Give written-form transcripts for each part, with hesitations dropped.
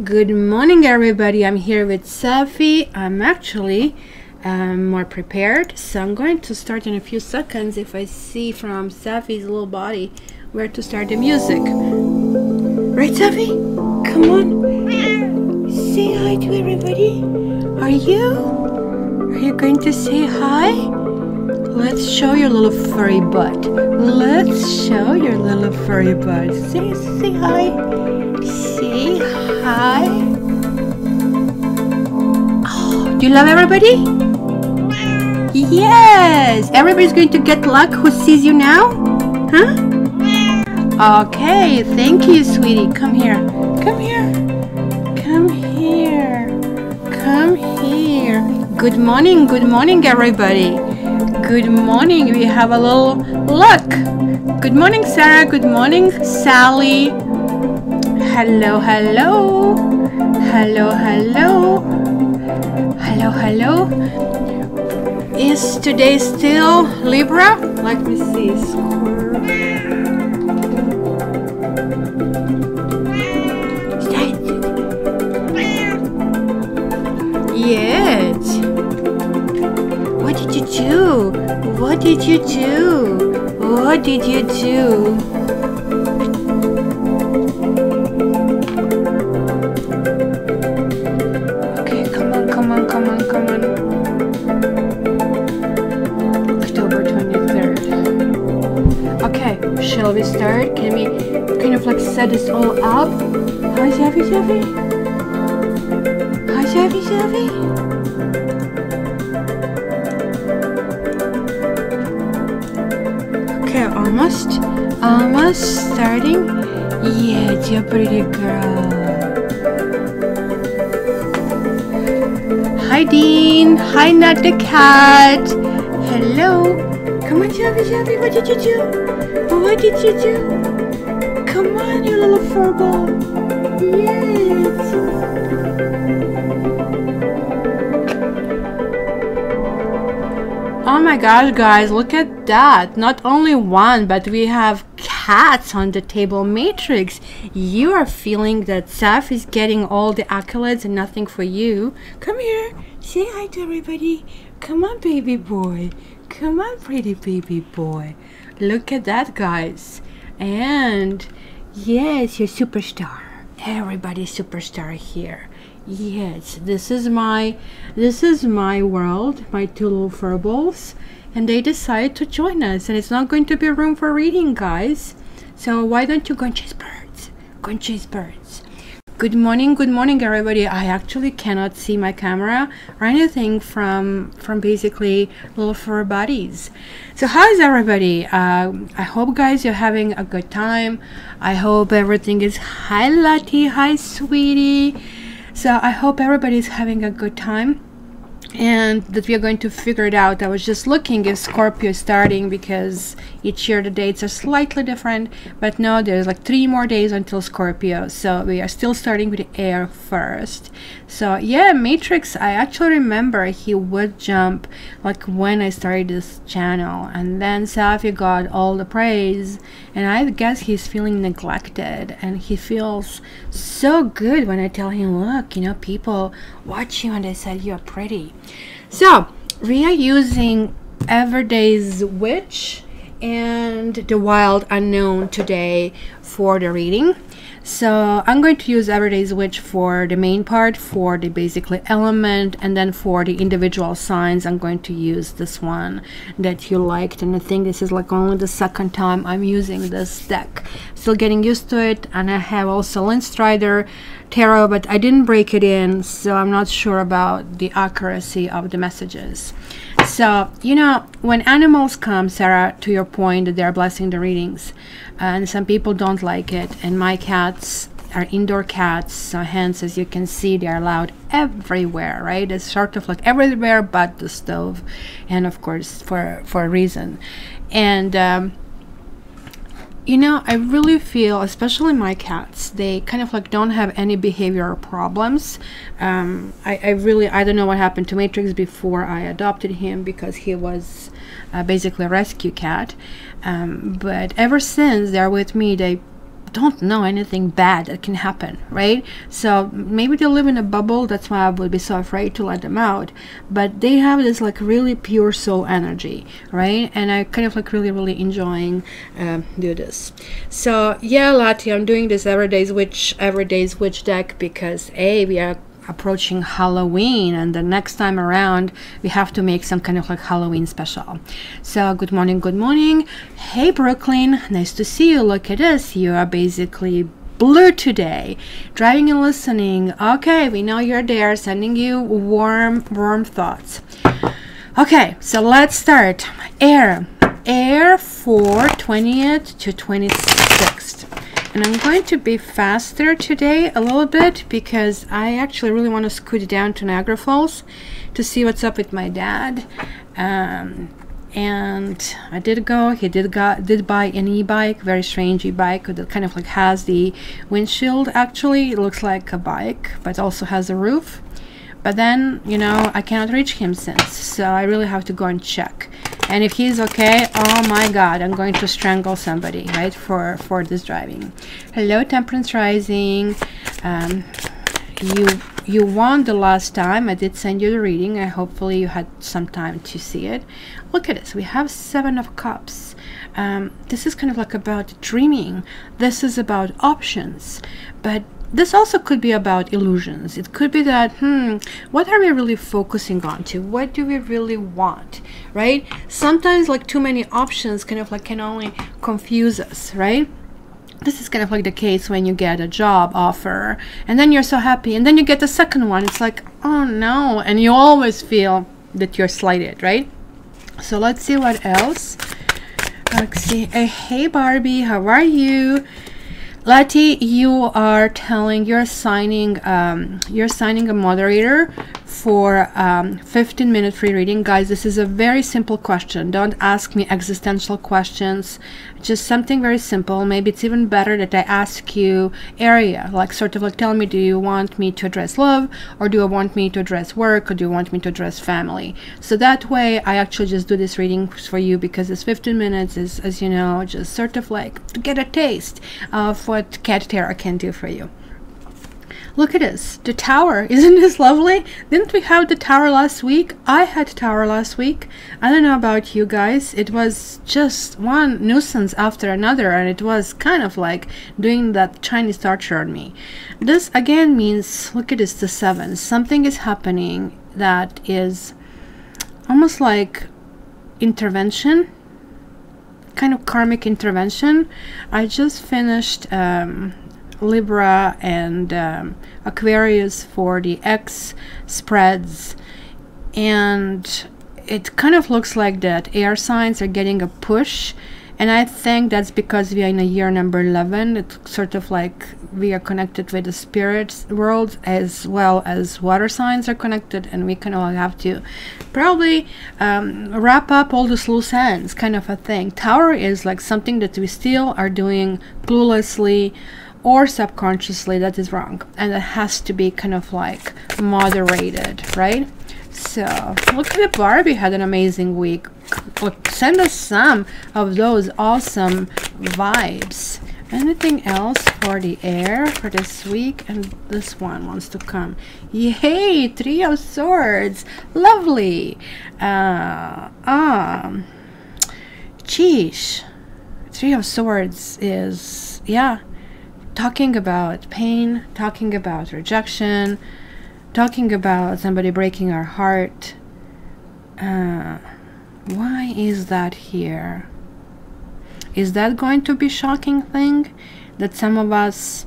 Good morning, everybody. I'm here with Safi. I'm actually more prepared, so I'm going to start in a few seconds if I see from Safi's little body where to start the music. Right, Safi? Come on. Say hi to everybody. Are you going to say hi? Let's show your little furry butt. Let's show your little furry butt. Say hi. Say hi. Oh, do you love everybody? Yes. Everybody's going to get luck who sees you now? Huh? Okay. Thank you, sweetie. Come here. Come here. Come here. Come here. Good morning. Good morning, everybody. Good morning. We have a little look. Good morning, Sarah. Good morning, Sally. Hello, hello. Hello, hello. Hello, hello. Is today still Libra? Let me see. Yes. What did you do? What did you do? What did you do? Okay, come on. October 23rd. Okay, shall we start? Can we kind of like set this all up? Hi, Safi. Hi, Safi. Okay, almost starting. Yeah, you're a pretty girl. Hi, Dean. Hi, Nat the cat. Hello. Come on, Safi. What did you do? What did you do? Come on, you little furball. Yes. Oh my gosh, guys, look at that. Not only one, but we have cats on the table matrix. You are feeling that Saf is getting all the accolades and nothing for you. Come here. Say hi to everybody. Come on, baby boy. Come on, pretty baby boy. Look at that, guys. And yes, you're superstar. Everybody's superstar here. Yes, this is my world, my two little furballs, and they decided to join us, and it's not going to be room for reading, guys. So why don't you go and chase birds? Go and chase birds. Good morning, everybody. I actually cannot see my camera or anything from basically little fur buddies. So how is everybody? I hope, guys, you're having a good time. I hope everything is hi, Lottie, hi, sweetie. So I hope everybody's having a good time and that we are going to figure it out. I was just looking if Scorpio is starting, because each year the dates are slightly different, but no, there's like 3 more days until Scorpio, so we are still starting with the air first. So yeah, Matrix, I actually remember he would jump like when I started this channel, and then Safi got all the praise, and I guess he's feeling neglected, and he feels so good when I tell him, look, you know, people watch you and they said you're pretty. So we are using Everyday's Witch and the Wild Unknown today for the reading. So I'm going to use Everyday's Witch for the main part, for the basically element, and then for the individual signs I'm going to use this one that you liked. And I think this is like only the second time I'm using this deck. Still getting used to it. And I have also Lynn Strider Tarot, but I didn't break it in, so I'm not sure about the accuracy of the messages. So, you know, when animals come, Sarah, to your point that they're blessing the readings, and some people don't like it, and my cats are indoor cats, so hence, as you can see, they are allowed everywhere, right? It's sort of like everywhere but the stove, and of course for a reason. And you know, I really feel, especially my cats, they kind of like don't have any behavioral problems. I don't know what happened to Matrix before I adopted him, because he was basically a rescue cat. But ever since they're with me, they don't know anything bad that can happen, right? So maybe they live in a bubble. That's why I would be so afraid to let them out. But they have this like really pure soul energy, right? And I kind of like really enjoying do this. So yeah, Lati, I'm doing this everyday's witch deck because we are approaching Halloween, and the next time around we have to make some kind of like Halloween special. So good morning. Hey Brooklyn, nice to see you. Look at this, you are basically blue today, driving and listening. Okay, we know you're there, sending you warm thoughts. Okay, so let's start. Air for 20th to 26th. And I'm going to be faster today a little bit because I actually really want to scoot down to Niagara Falls to see what's up with my dad. And I did go. He did buy an e-bike, very strange e-bike that kind of like has the windshield. Actually, it looks like a bike, but also has a roof. But then, you know, I cannot reach him since, so I really have to go and check. And if he's okay, oh my god, I'm going to strangle somebody, right, for this driving. Hello, Temperance Rising. You won the last time. I did send you the reading. Hopefully you had some time to see it. Look at this. We have 7 of Cups. This is kind of like about dreaming. This is about options. But this also could be about illusions. It could be that, what are we really focusing on to? What do we really want, right? Sometimes like too many options kind of like can only confuse us, right? This is kind of like the case when you get a job offer and then you're so happy and then you get the second one. It's like, oh no, and you always feel that you're slighted, right? So let's see what else. Let's see. Hey Barbie, how are you? Lati, you're signing a moderator for 15-minute free reading. Guys, this is a very simple question. Don't ask me existential questions. Just something very simple. Maybe it's even better that I ask you area, like sort of like tell me, do you want me to address love, or do you want me to address work, or do you want me to address family? So that way I actually just do this reading for you because this 15 minutes is, as you know, just sort of like to get a taste of what Cat Tarot can do for you. Look at this, the Tower. Isn't this lovely? Didn't we have the Tower last week? I had Tower last week. I don't know about you guys. It was just one nuisance after another, and it was kind of like doing that Chinese torture on me. This again means, look at this, the 7. Something is happening that is almost like intervention, kind of karmic intervention. I just finished Libra and Aquarius for the X spreads, and it kind of looks like that air signs are getting a push, and I think that's because we are in a year number 11. It's sort of like we are connected with the spirit world as well as water signs are connected, and we kind of have to probably wrap up all these loose ends, kind of a thing. Tower is like something that we still are doing cluelessly or subconsciously. That is wrong, and it has to be kind of like moderated, right? So look at Barbie had an amazing week. Send us some of those awesome vibes. Anything else for the air for this week? And this one wants to come. Yay, 3 of Swords, lovely. Sheesh, 3 of Swords is, yeah, talking about pain, talking about rejection, talking about somebody breaking our heart. Why is that here? Is that going to be a shocking thing that some of us,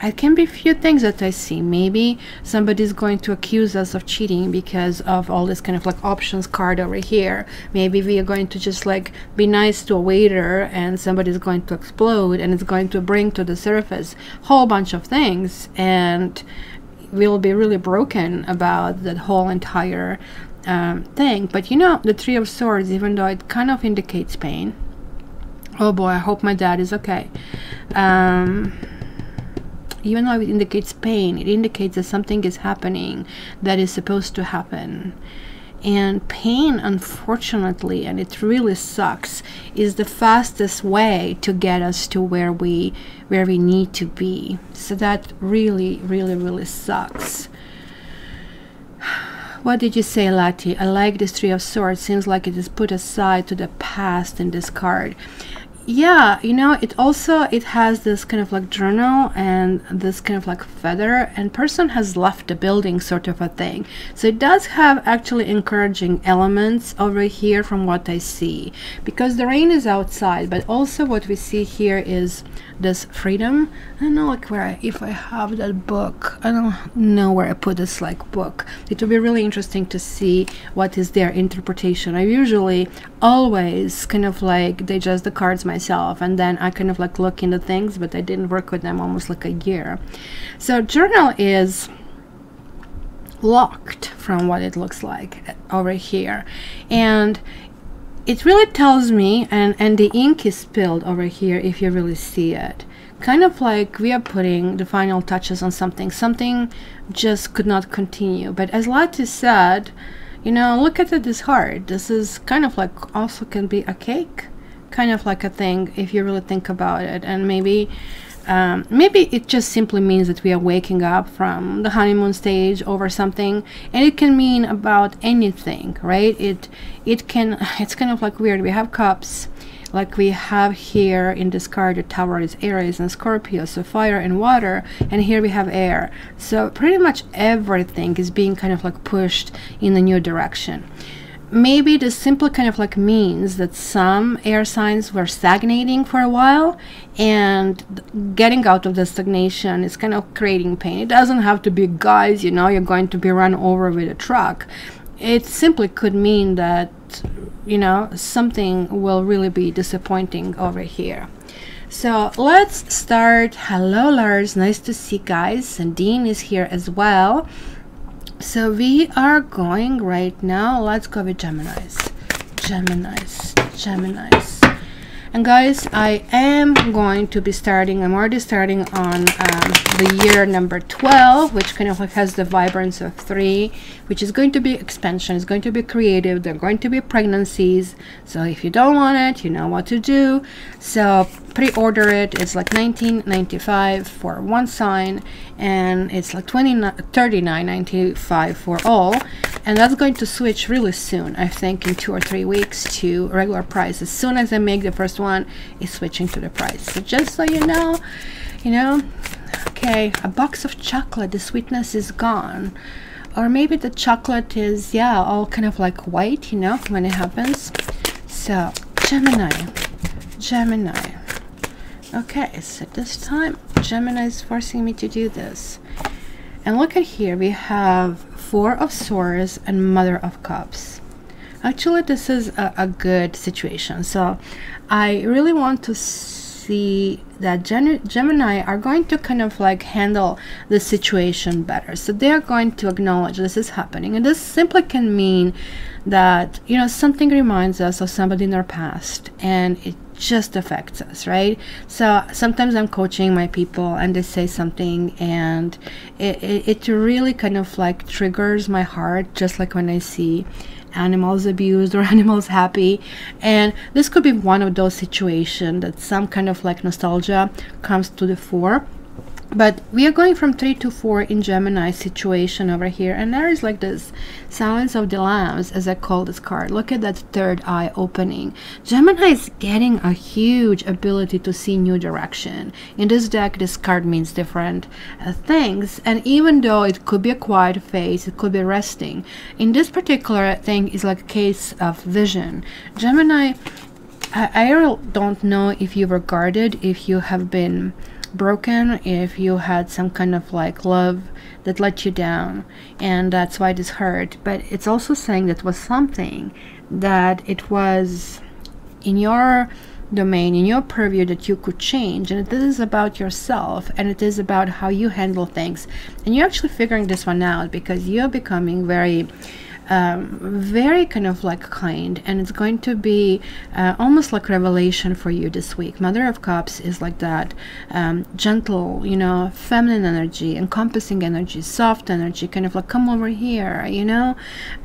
it can be a few things that I see. Maybe somebody's going to accuse us of cheating because of all this kind of like options card over here. Maybe we are going to just like be nice to a waiter and somebody's going to explode, and it's going to bring to the surface a whole bunch of things, and we'll be really broken about that whole entire thing. But you know, the 3 of Swords, even though it kind of indicates pain, oh boy, I hope my dad is okay. Even though it indicates pain, it indicates that something is happening that is supposed to happen. And pain, unfortunately, and it really sucks, is the fastest way to get us to where we need to be. So that really, really, really sucks. What did you say, Lati? I like this Three of Swords. Seems like it is put aside to the past in this card. Yeah, you know, it has this kind of like journal and this kind of like feather, and person has left the building sort of a thing. So it does have actually encouraging elements over here from what I see, because the rain is outside, but also what we see here is this freedom. I don't know like if I have that book. I don't know where I put this like book. It will be really interesting to see what is their interpretation. I usually always kind of like digest the cards myself, and then I kind of like look into things, but I didn't work with them almost like a year. So journal is locked from what it looks like over here, and it really tells me, and the ink is spilled over here if you really see it, kind of like we are putting the final touches on something just could not continue. But as Lati said, you know, look at it, this heart. This is kind of like also can be a cake, kind of like a thing if you really think about it. And maybe it just simply means that we are waking up from the honeymoon stage over something, and it can mean about anything, right? It's kind of like weird. We have cups, like we have here in this card, the Tower is Aries and Scorpio, so fire and water, and here we have air. So pretty much everything is being kind of like pushed in a new direction. Maybe this simply kind of like means that some air signs were stagnating for a while, and getting out of the stagnation is kind of creating pain. It doesn't have to be, guys, you know, you're going to be run over with a truck. It simply could mean that, you know, something will really be disappointing over here. So let's start. Hello, Lars, nice to see, guys, and Dean is here as well. So we are going right now, let's go with Geminis. And guys, I am going to be starting, I'm already starting on the year number 12, which kind of like has the vibrance of 3, which is going to be expansion, it's going to be creative, there are going to be pregnancies. So if you don't want it, you know what to do. So pre-order it. It's like $19.95 for one sign, and it's like $39.95 for all. And that's going to switch really soon, I think in 2 or 3 weeks, to regular price. As soon as I make the first one, it's switching to the price. So just so you know, okay, a box of chocolate, the sweetness is gone. Or maybe the chocolate is, yeah, all kind of like white, you know, when it happens. So Gemini. Okay, so this time Gemini is forcing me to do this. And look at here, we have 4 of Swords and Mother of Cups. Actually, this is a good situation. So I really want to see that Gemini are going to kind of like handle the situation better. So they are going to acknowledge this is happening, and this simply can mean that, you know, something reminds us of somebody in our past, and it just affects us, right? So sometimes I'm coaching my people and they say something, and it really kind of like triggers my heart, just like when I see animals abused or animals happy. And this could be one of those situations that some kind of like nostalgia comes to the fore. But we are going from 3 to 4 in Gemini situation over here, and there is like this Silence of the Lambs, as I call this card. Look at that third eye opening. Gemini is getting a huge ability to see new direction. In this deck, this card means different things, and even though it could be a quiet phase, it could be resting. In this particular thing is like a case of vision. Gemini, I really don't know if you were guarded, if you have been broken, if you had some kind of like love that let you down, and that's why this hurt. But it's also saying that was something that it was in your domain, in your purview, that you could change, and it is about yourself, and it is about how you handle things, and you're actually figuring this one out, because you're becoming very very kind of like kind, and it's going to be almost like revelation for you this week. Mother of Cups is like that gentle, you know, feminine energy, encompassing energy, soft energy, kind of like come over here, you know.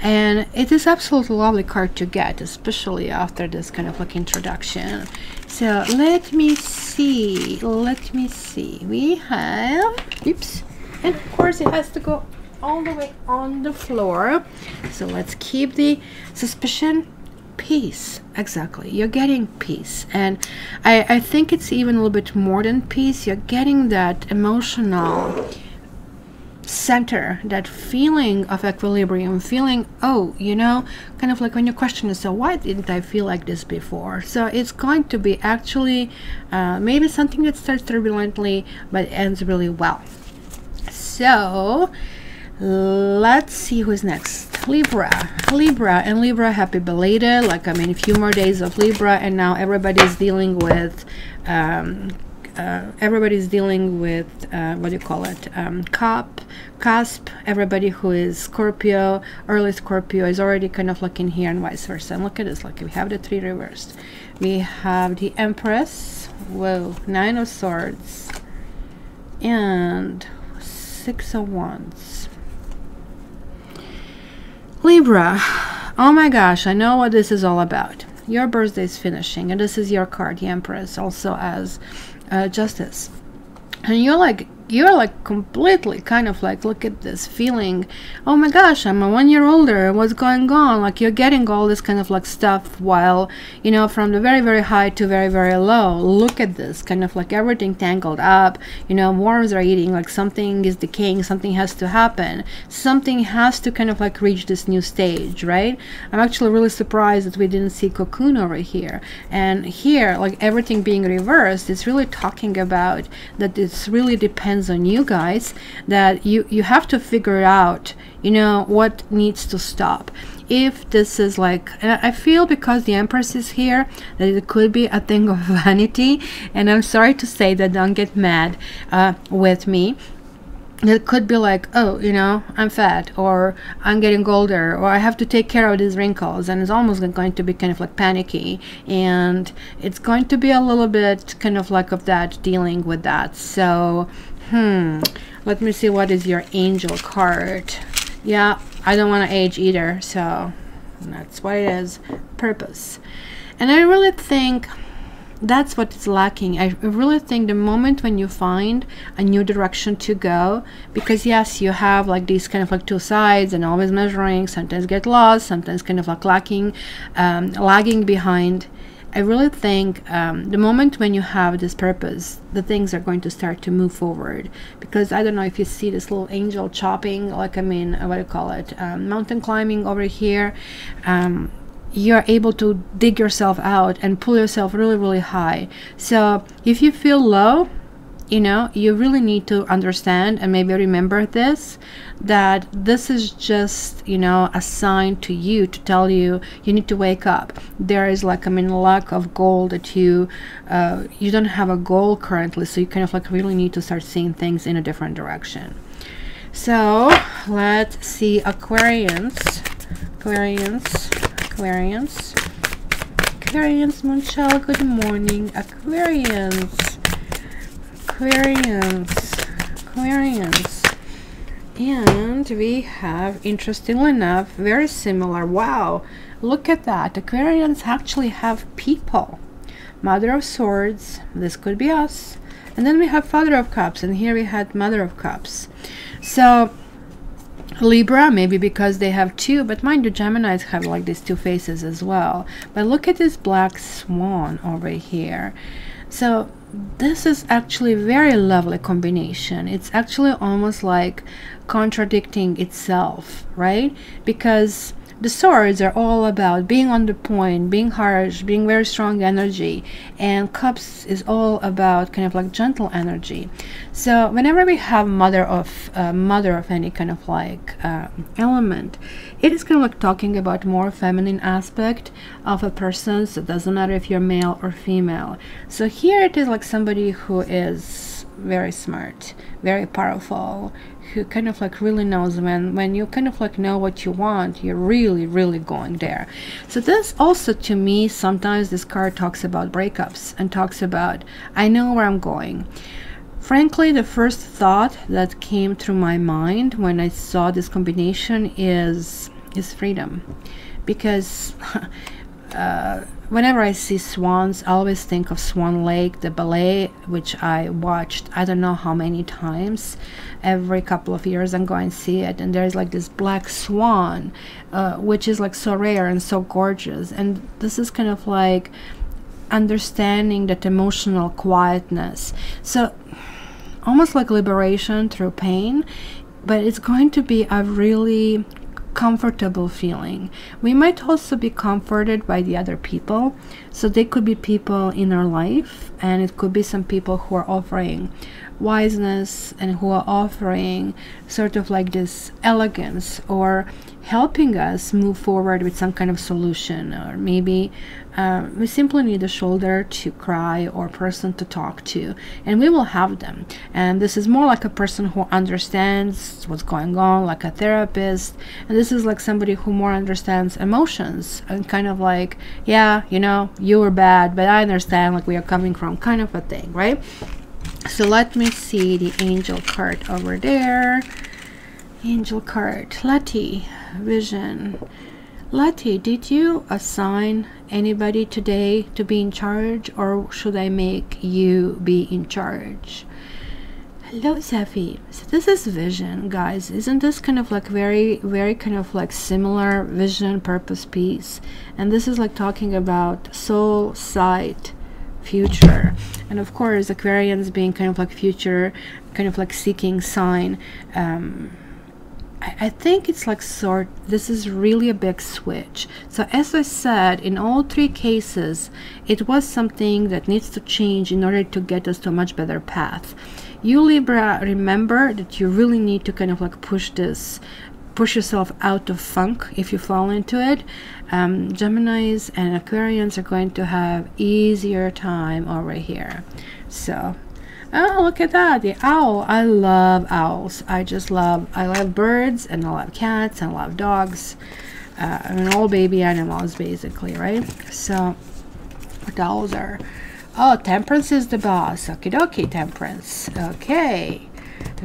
And it is absolutely lovely card to get, especially after this kind of like introduction. So let me see, we have, oops, and of course it has to go all the way on the floor. So let's keep the suspicion. Peace. Exactly, you're getting peace, and I think it's even a little bit more than peace. You're getting that emotional center, that feeling of equilibrium, feeling, oh, you know, kind of like when you question yourself, why didn't I feel like this before? So it's going to be actually maybe something that starts turbulently but ends really well. So let's see who's next. Libra, and Libra, happy belated, like, I mean, a few more days of Libra, and now everybody's dealing with what do you call it, cusp. Everybody who is Scorpio, early Scorpio, is already kind of like in here, and vice versa. And look at this, like we have the 3 reversed, we have the Empress, whoa, 9 of Swords, and 6 of Wands. Libra, oh my gosh, I know what this is all about. Your birthday is finishing, and this is your card, the Empress, also as Justice. And you're like completely kind of like, look at this feeling, oh my gosh, I'm a 1 year older, what's going on? Like, you're getting all this kind of like stuff while, you know, from the very, very high to very, very low. Look at this, kind of like everything tangled up, you know, worms are eating, like something is decaying, something has to happen, something has to kind of like reach this new stage, right? I'm actually really surprised that we didn't see Cocoon over here. And here, like everything being reversed, it's really talking about that it's really depends on you guys, that you have to figure out, you know, what needs to stop. If this is like, and I feel because the Empress is here, that it could be a thing of vanity, and I'm sorry to say that, don't get mad with me. It could be like, oh, you know, I'm fat, or I'm getting older, or I have to take care of these wrinkles, and it's almost going to be kind of like panicky, and it's going to be a little bit kind of like of that, dealing with that. So let me see, what is your angel card? Yeah, I don't want to age either, so that's what it is. Purpose. And I really think that's what is lacking. I really think the moment when you find a new direction to go, because yes, you have like these kind of like 2 sides and always measuring, sometimes get lost, sometimes kind of like lagging behind. I really think the moment when you have this purpose, the things are going to start to move forward. Because I don't know if you see this little angel chopping, like, I mean, what do you call it, mountain climbing over here. You're able to dig yourself out and pull yourself really, really high. So if you feel low, you know, you really need to understand and maybe remember this, that this is just, you know, a sign to you to tell you you need to wake up. There is like, I mean, lack of goal, that you don't have a goal currently, so you kind of like really need to start seeing things in a different direction. So let's see, Aquarians, Moonchild, good morning. Aquarians, and we have, interestingly enough, very similar. Wow, look at that. Aquarians actually have people. Mother of Swords, this could be us, and then we have Father of Cups, and here we had Mother of Cups. So Libra, maybe because they have 2, but mind you, Geminis have like these 2 faces as well. But look at this black swan over here. So this is actually a very lovely combination. It's actually almost like contradicting itself, right? Because the swords are all about being on the point, being harsh, being very strong energy, and cups is all about kind of like gentle energy. So whenever we have mother of any kind of like element, it is kind of like talking about more feminine aspect of a person. So it doesn't matter if you're male or female. So here it is like somebody who is very smart, very powerful, who kind of like really knows when you kind of like know what you want, you're really going there. So this also, to me, sometimes this card talks about breakups and talks about, I know where I'm going. Frankly, the first thought that came through my mind when I saw this combination is freedom, because whenever I see swans, I always think of Swan Lake, the ballet, which I watched I don't know how many times. Every couple of years I'm going to see it, and there's like this black swan, which is like so rare and so gorgeous. And this is kind of like understanding that emotional quietness. So almost like liberation through pain, but it's going to be a really comfortable feeling. We might also be comforted by the other people, so they could be people in our life, and it could be some people who are offering wiseness and who are offering sort of like this elegance or helping us move forward with some kind of solution. Or maybe we simply need a shoulder to cry or person to talk to, and we will have them. And this is more like a person who understands what's going on, like a therapist. And this is like somebody who more understands emotions and kind of like, yeah, you know, you were bad, but I understand like where you're coming from, kind of a thing, right? So let me see the angel card over there. Angel card, Letty, vision. Letty, did you assign anybody today to be in charge, or should I make you be in charge? Hello, Zephy. So this is vision, guys. Isn't this kind of like very kind of like similar? Vision, purpose, peace. And this is like talking about soul, sight, future. And of course, Aquarians being kind of like future, kind of like seeking sign. I think it's like this is really a big switch. So as I said, in all three cases, it was something that needs to change in order to get us to a much better path. You, Libra, remember that you really need to kind of like push yourself out of funk if you fall into it. Geminis and Aquarians are going to have easier time over here. So oh, look at that, the owl. I love owls. I love birds, and I love cats, and I love dogs. I mean, all baby animals, basically, right? So, what owls are? Oh, Temperance is the boss. Okie dokie, Temperance. Okay.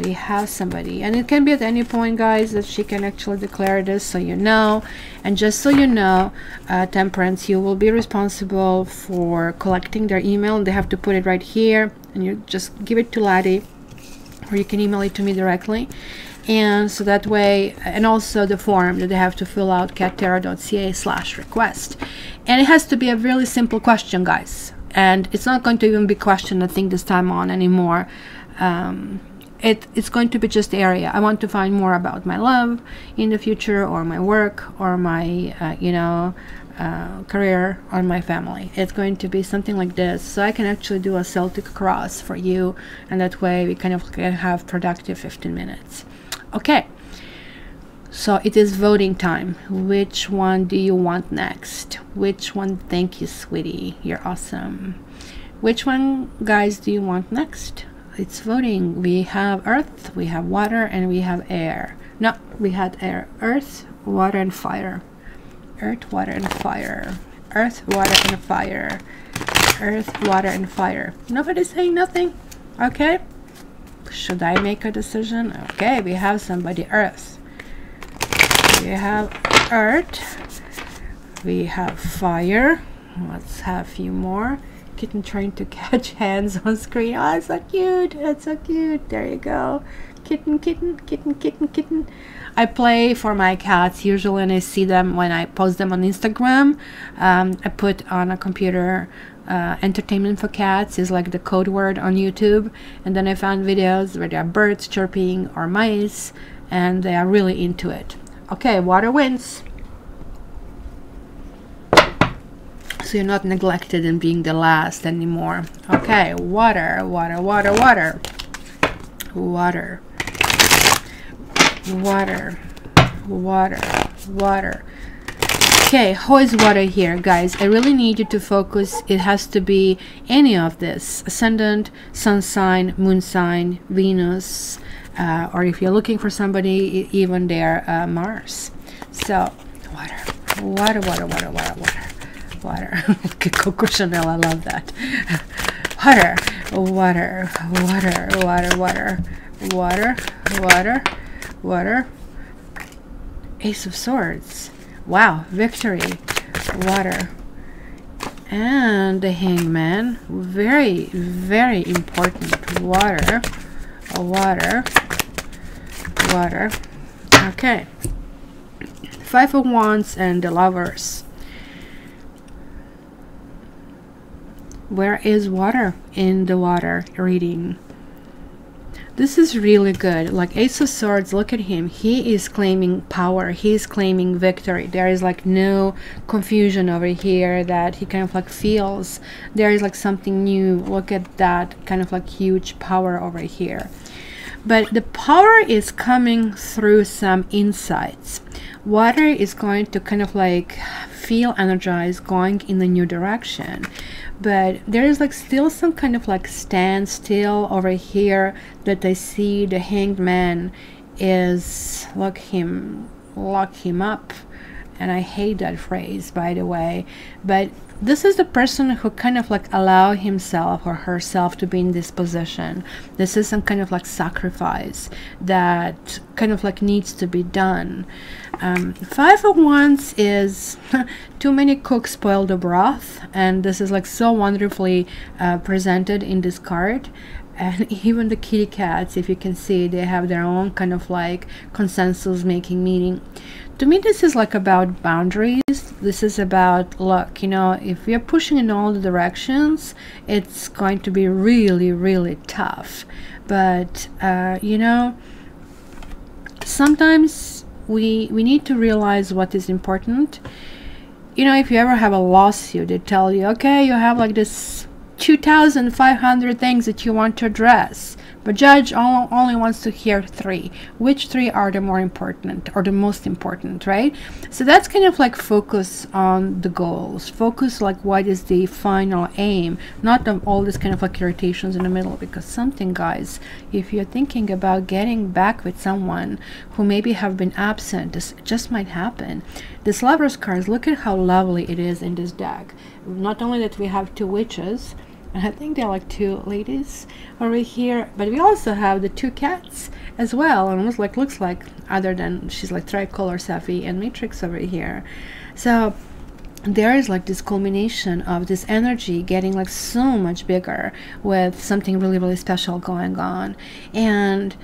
We have somebody, and it can be at any point, guys, that she can actually declare this, so you know. And just so you know, Temperance, you will be responsible for collecting their email. They have to put it right here, and you just give it to Laddie, or you can email it to me directly. And so that way, and also the form that they have to fill out, cattaro.ca/request. And it has to be a really simple question, guys, and it's not going to even be questioned, I think, this time on anymore. It's going to be just area. I want to find more about my love in the future, or my work, or my career, or my family. It's going to be something like this, so I can actually do a Celtic cross for you, and that way we kind of can have productive 15 minutes. Okay, so it is voting time. Which one do you want next? Which one? Thank you, sweetie, you're awesome. Which one, guys, do you want next? It's voting. We have earth, we have water, and we have air. No, we had air. Earth, water, and fire. Earth, water, and fire. Earth, water, and fire. Earth, water, and fire. Nobody's saying nothing. Okay. Should I make a decision? Okay, we have somebody. Earth. We have earth. We have fire. Let's have a few more. Kitten trying to catch hands on screen. Oh, it's so cute. That's so cute. There you go. Kitten, kitten, kitten, kitten, kitten. I play for my cats usually, and I see them when I post them on Instagram. I put on a computer entertainment for cats is like the code word on YouTube, and then I found videos where there are birds chirping or mice, and they are really into it. Okay, water wins. So you're not neglected in being the last anymore. Okay, water, water, water, water. Water. Water. Water. Water. Okay, who is water here, guys? I really need you to focus. It has to be any of this: Ascendant, Sun sign, Moon sign, Venus, or if you're looking for somebody, even their Mars. So, water, water, water, water, water, water, water. Okay, Coco Chanel, I love that. Water, water, water, water, water, water, water, water. Ace of Swords. Wow, victory. Water. And the Hangman. Very, very important. Water. Water. Water. Okay. Five of Wands and the Lovers. Where is water in the water reading? This is really good. Like Ace of Swords, look at him. He is claiming power. He is claiming victory. There is like no confusion over here that he kind of like feels. There is like something new. Look at that kind of like huge power over here. But the power is coming through some insights. Water is going to kind of like feel energized, going in a new direction. But there is like still some kind of like standstill over here that I see. The Hanged Man is lock him up, and I hate that phrase, by the way, but this is the person who kind of like allow himself or herself to be in this position. This is some kind of like sacrifice that kind of like needs to be done. Five of Wands is too many cooks spoil the broth, and this is like so wonderfully presented in this card. And even the kitty cats, if you can see, they have their own kind of like consensus making meeting. To me, this is like about boundaries. This is about, look, you know, if we're pushing in all the directions, it's going to be really, really tough. But you know, sometimes we need to realize what is important. You know, if you ever have a lawsuit, they tell you, okay, you have like this 2,500 things that you want to address, but judge only wants to hear 3. Which 3 are the more important or the most important, right? So that's kind of like focus on the goals, focus like what is the final aim, not of all this kind of like irritations in the middle. Because something, guys, if you're thinking about getting back with someone who maybe have been absent, this just might happen. This Lover's cards, look at how lovely it is in this deck. Not only that we have 2 witches, and I think they're like 2 ladies over here, but we also have the 2 cats as well. Almost like looks like, other than she's like tricolor Safi and Matrix over here. So there is like this culmination of this energy getting like so much bigger with something really, really special going on. And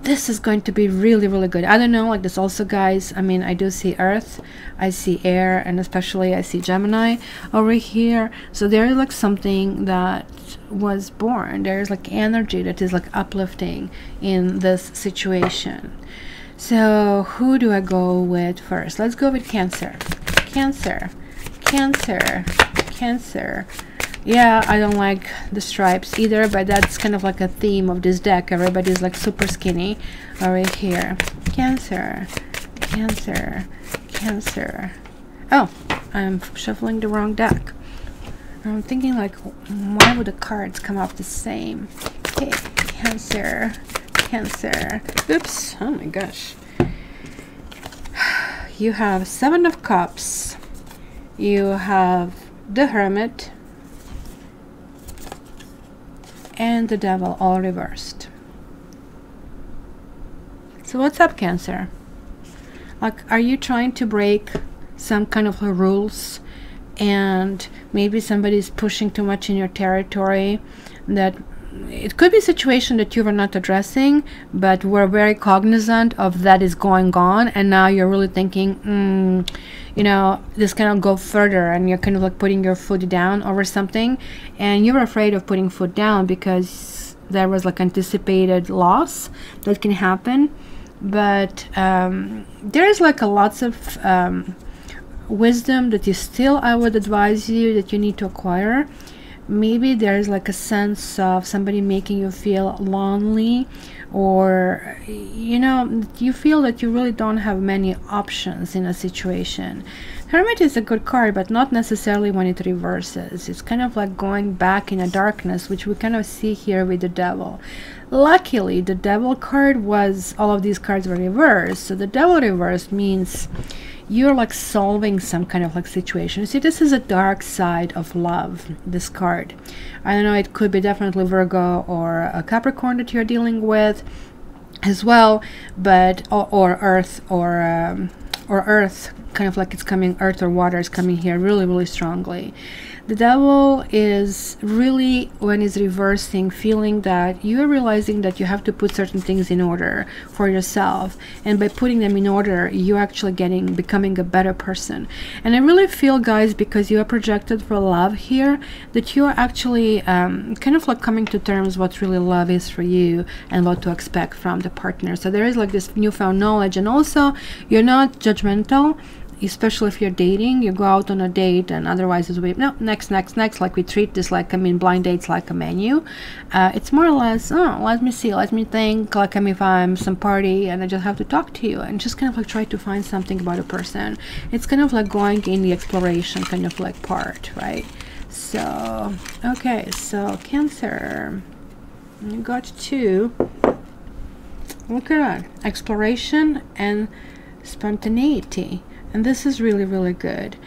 this is going to be really, really good. I don't know, like this also, guys, I mean, I do see Earth, I see air, and especially I see Gemini over here. So there is like something that was born. There is like energy that is like uplifting in this situation. So who do I go with first? Let's go with Cancer. Cancer, Cancer, Cancer. Yeah, I don't like the stripes either, but that's kind of like a theme of this deck. Everybody's like super skinny right here. Cancer, Cancer, Cancer. Oh, I'm shuffling the wrong deck. I'm thinking like, why would the cards come up the same? Okay, Cancer, Cancer. Oops, oh my gosh. You have 7 of Cups. You have the Hermit. And the Devil, all reversed. So what's up, Cancer? Like, are you trying to break some kind of rules, and maybe somebody's pushing too much in your territory? That it could be a situation that you were not addressing, but were very cognizant of that is going on, and now you're really thinking, you know, this cannot go further, and you're kind of like putting your foot down over something, and you're afraid of putting foot down because there was like anticipated loss that can happen. But there is like a lots of wisdom that you still, I would advise you, that you need to acquire. Maybe there's like a sense of somebody making you feel lonely, or you know, you feel that you really don't have many options in a situation. Hermit is a good card, but not necessarily when it reverses. It's kind of like going back in a darkness, which we kind of see here with the Devil. Luckily, the Devil card was, all of these cards were reversed. So the Devil reversed means you're like solving some kind of like situation. See, this is a dark side of love, this card. I don't know, it could be definitely Virgo or a Capricorn that you're dealing with as well, but or Earth or Earth, kind of like it's coming, Earth or water is coming here really, really strongly. The Devil is really, when it's reversing, feeling that you're realizing that you have to put certain things in order for yourself, and by putting them in order, you're actually becoming a better person. And I really feel, guys, because you are projected for love here, that you are actually kind of like coming to terms what really love is for you and what to expect from the partner. So there is like this newfound knowledge, and also you're not judgmental. Especially if you're dating, you go out on a date and otherwise it's no, next, like we treat this like, I mean, blind dates like a menu. It's more or less, oh, let me see, let me think, like, I mean, if I'm some party and I just have to talk to you and just kind of like try to find something about a person. It's kind of like going in the exploration kind of like part, right? So, okay, so Cancer, you got 2. Look at that, exploration and spontaneity. And this is really, really good.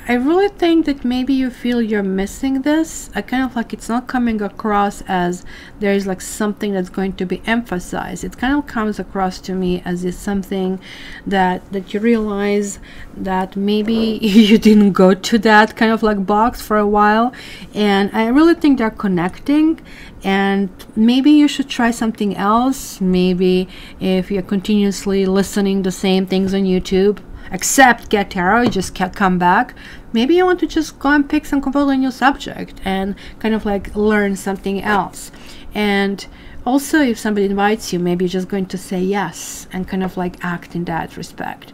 I really think that maybe you feel you're missing this. I kind of like, it's not coming across as there is like something that's going to be emphasized. It kind of comes across to me as it's something that you realize that maybe you didn't go to that kind of like box for a while. And I really think they're connecting. And maybe you should try something else. Maybe if you're continuously listening the same things on YouTube, except Get Tarot, you just can't come back. Maybe you want to just go and pick some completely new subject and kind of like learn something else. And also, if somebody invites you, maybe you're just going to say yes and kind of like act in that respect.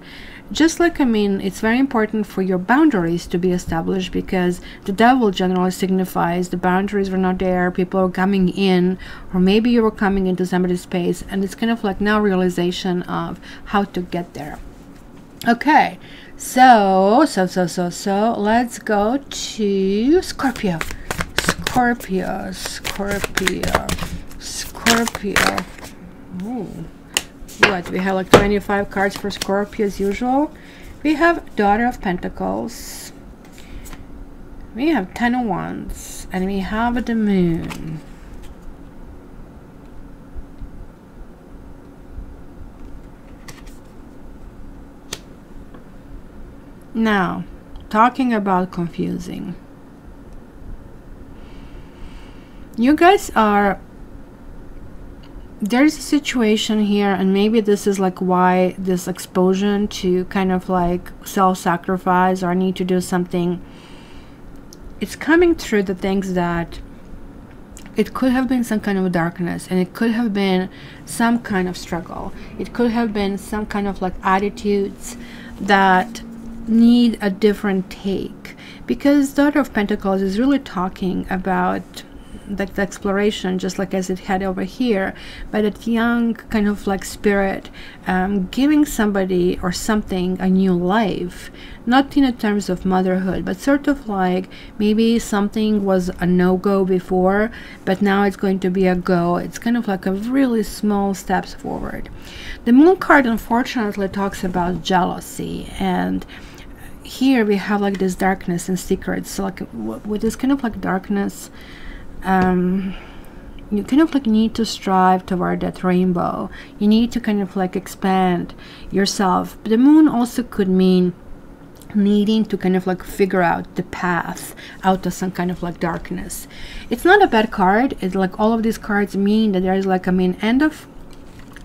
Just like, I mean, it's very important for your boundaries to be established, because the Devil generally signifies the boundaries were not there, people are coming in, or maybe you were coming into somebody's space, and it's kind of like now realization of how to get there. Okay, so let's go to Scorpio. Scorpio. Ooh. What, we have like 25 cards for Scorpio as usual. We have Daughter of Pentacles, we have 10 of Wands, and we have the Moon. Now, talking about confusing, you guys are, there's a situation here, and maybe this is like why this explosion to kind of like self-sacrifice or need to do something, it's coming through the things that it could have been some kind of darkness, and it could have been some kind of struggle, it could have been some kind of like attitudes that need a different take, because Daughter of Pentacles is really talking about the exploration, just like as it had over here, but that young kind of like spirit giving somebody or something a new life, not in the terms of motherhood, but sort of like maybe something was a no-go before, but now it's going to be a go. It's kind of like a really small steps forward. The Moon card unfortunately talks about jealousy, and here we have like this darkness and secrets. So like with this kind of like darkness, you kind of like need to strive toward that rainbow. You need to kind of like expand yourself. But the Moon also could mean needing to kind of like figure out the path out of some kind of like darkness. It's not a bad card. It's like all of these cards mean that there is like, I mean, end of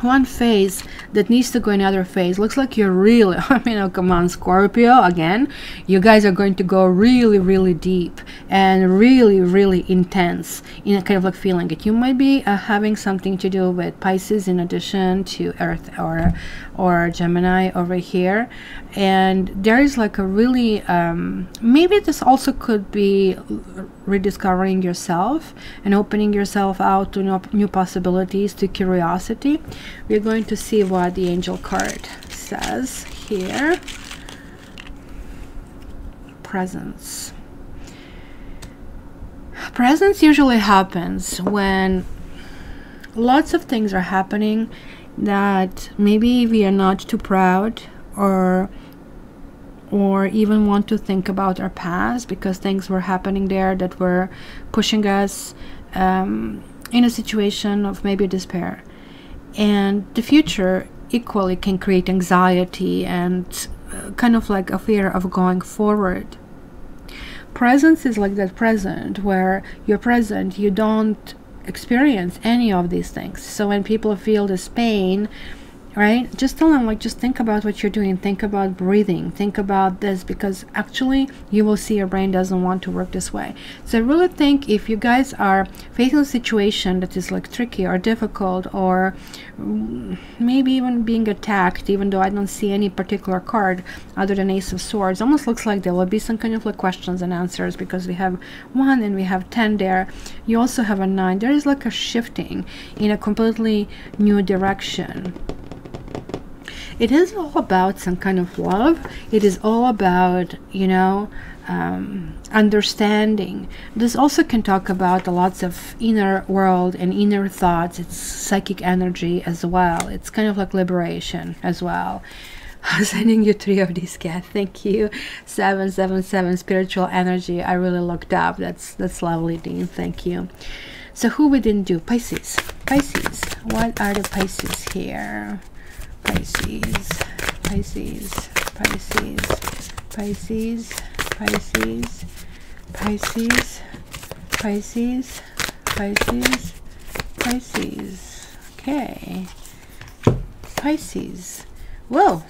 one phase that needs to go another phase. Looks like you're really, I mean, oh, come on, Scorpio, again, you guys are going to go really, really deep and really, really intense in a kind of like feeling it. You might be having something to do with Pisces in addition to Earth or Gemini over here, and there is like a really maybe this also could be rediscovering yourself and opening yourself out to new possibilities, to curiosity. We're going to see what the angel card says here. Presence. Presence usually happens when lots of things are happening that maybe we are not too proud or even want to think about our past, because things were happening there that were pushing us in a situation of maybe despair. And the future equally can create anxiety and kind of like a fear of going forward. Presence is like that present where you're present, you don't experience any of these things. So when people feel this pain, right, just tell them, like, just think about what you're doing, think about breathing, think about this, because actually you will see your brain doesn't want to work this way. So I really think if you guys are facing a situation that is like tricky or difficult, or maybe even being attacked, even though I don't see any particular card other than Ace of Swords, almost looks like there will be some kind of like questions and answers, because we have 1 and we have 10 there. You also have a 9. There is like a shifting in a completely new direction. It is all about some kind of love. It is all about, you know, understanding. This also can talk about lots of inner world and inner thoughts. It's psychic energy as well. It's kind of like liberation as well. I'm sending you 3 of these, Kat. Thank you. 777 spiritual energy. I really looked up. That's lovely, Dean. Thank you. So who we didn't do? Pisces. Pisces. What are the Pisces here? Pisces, Pisces, Pisces, Pisces, Pisces, Pisces, Pisces, Pisces, Pisces. Okay. Pisces. Whoa.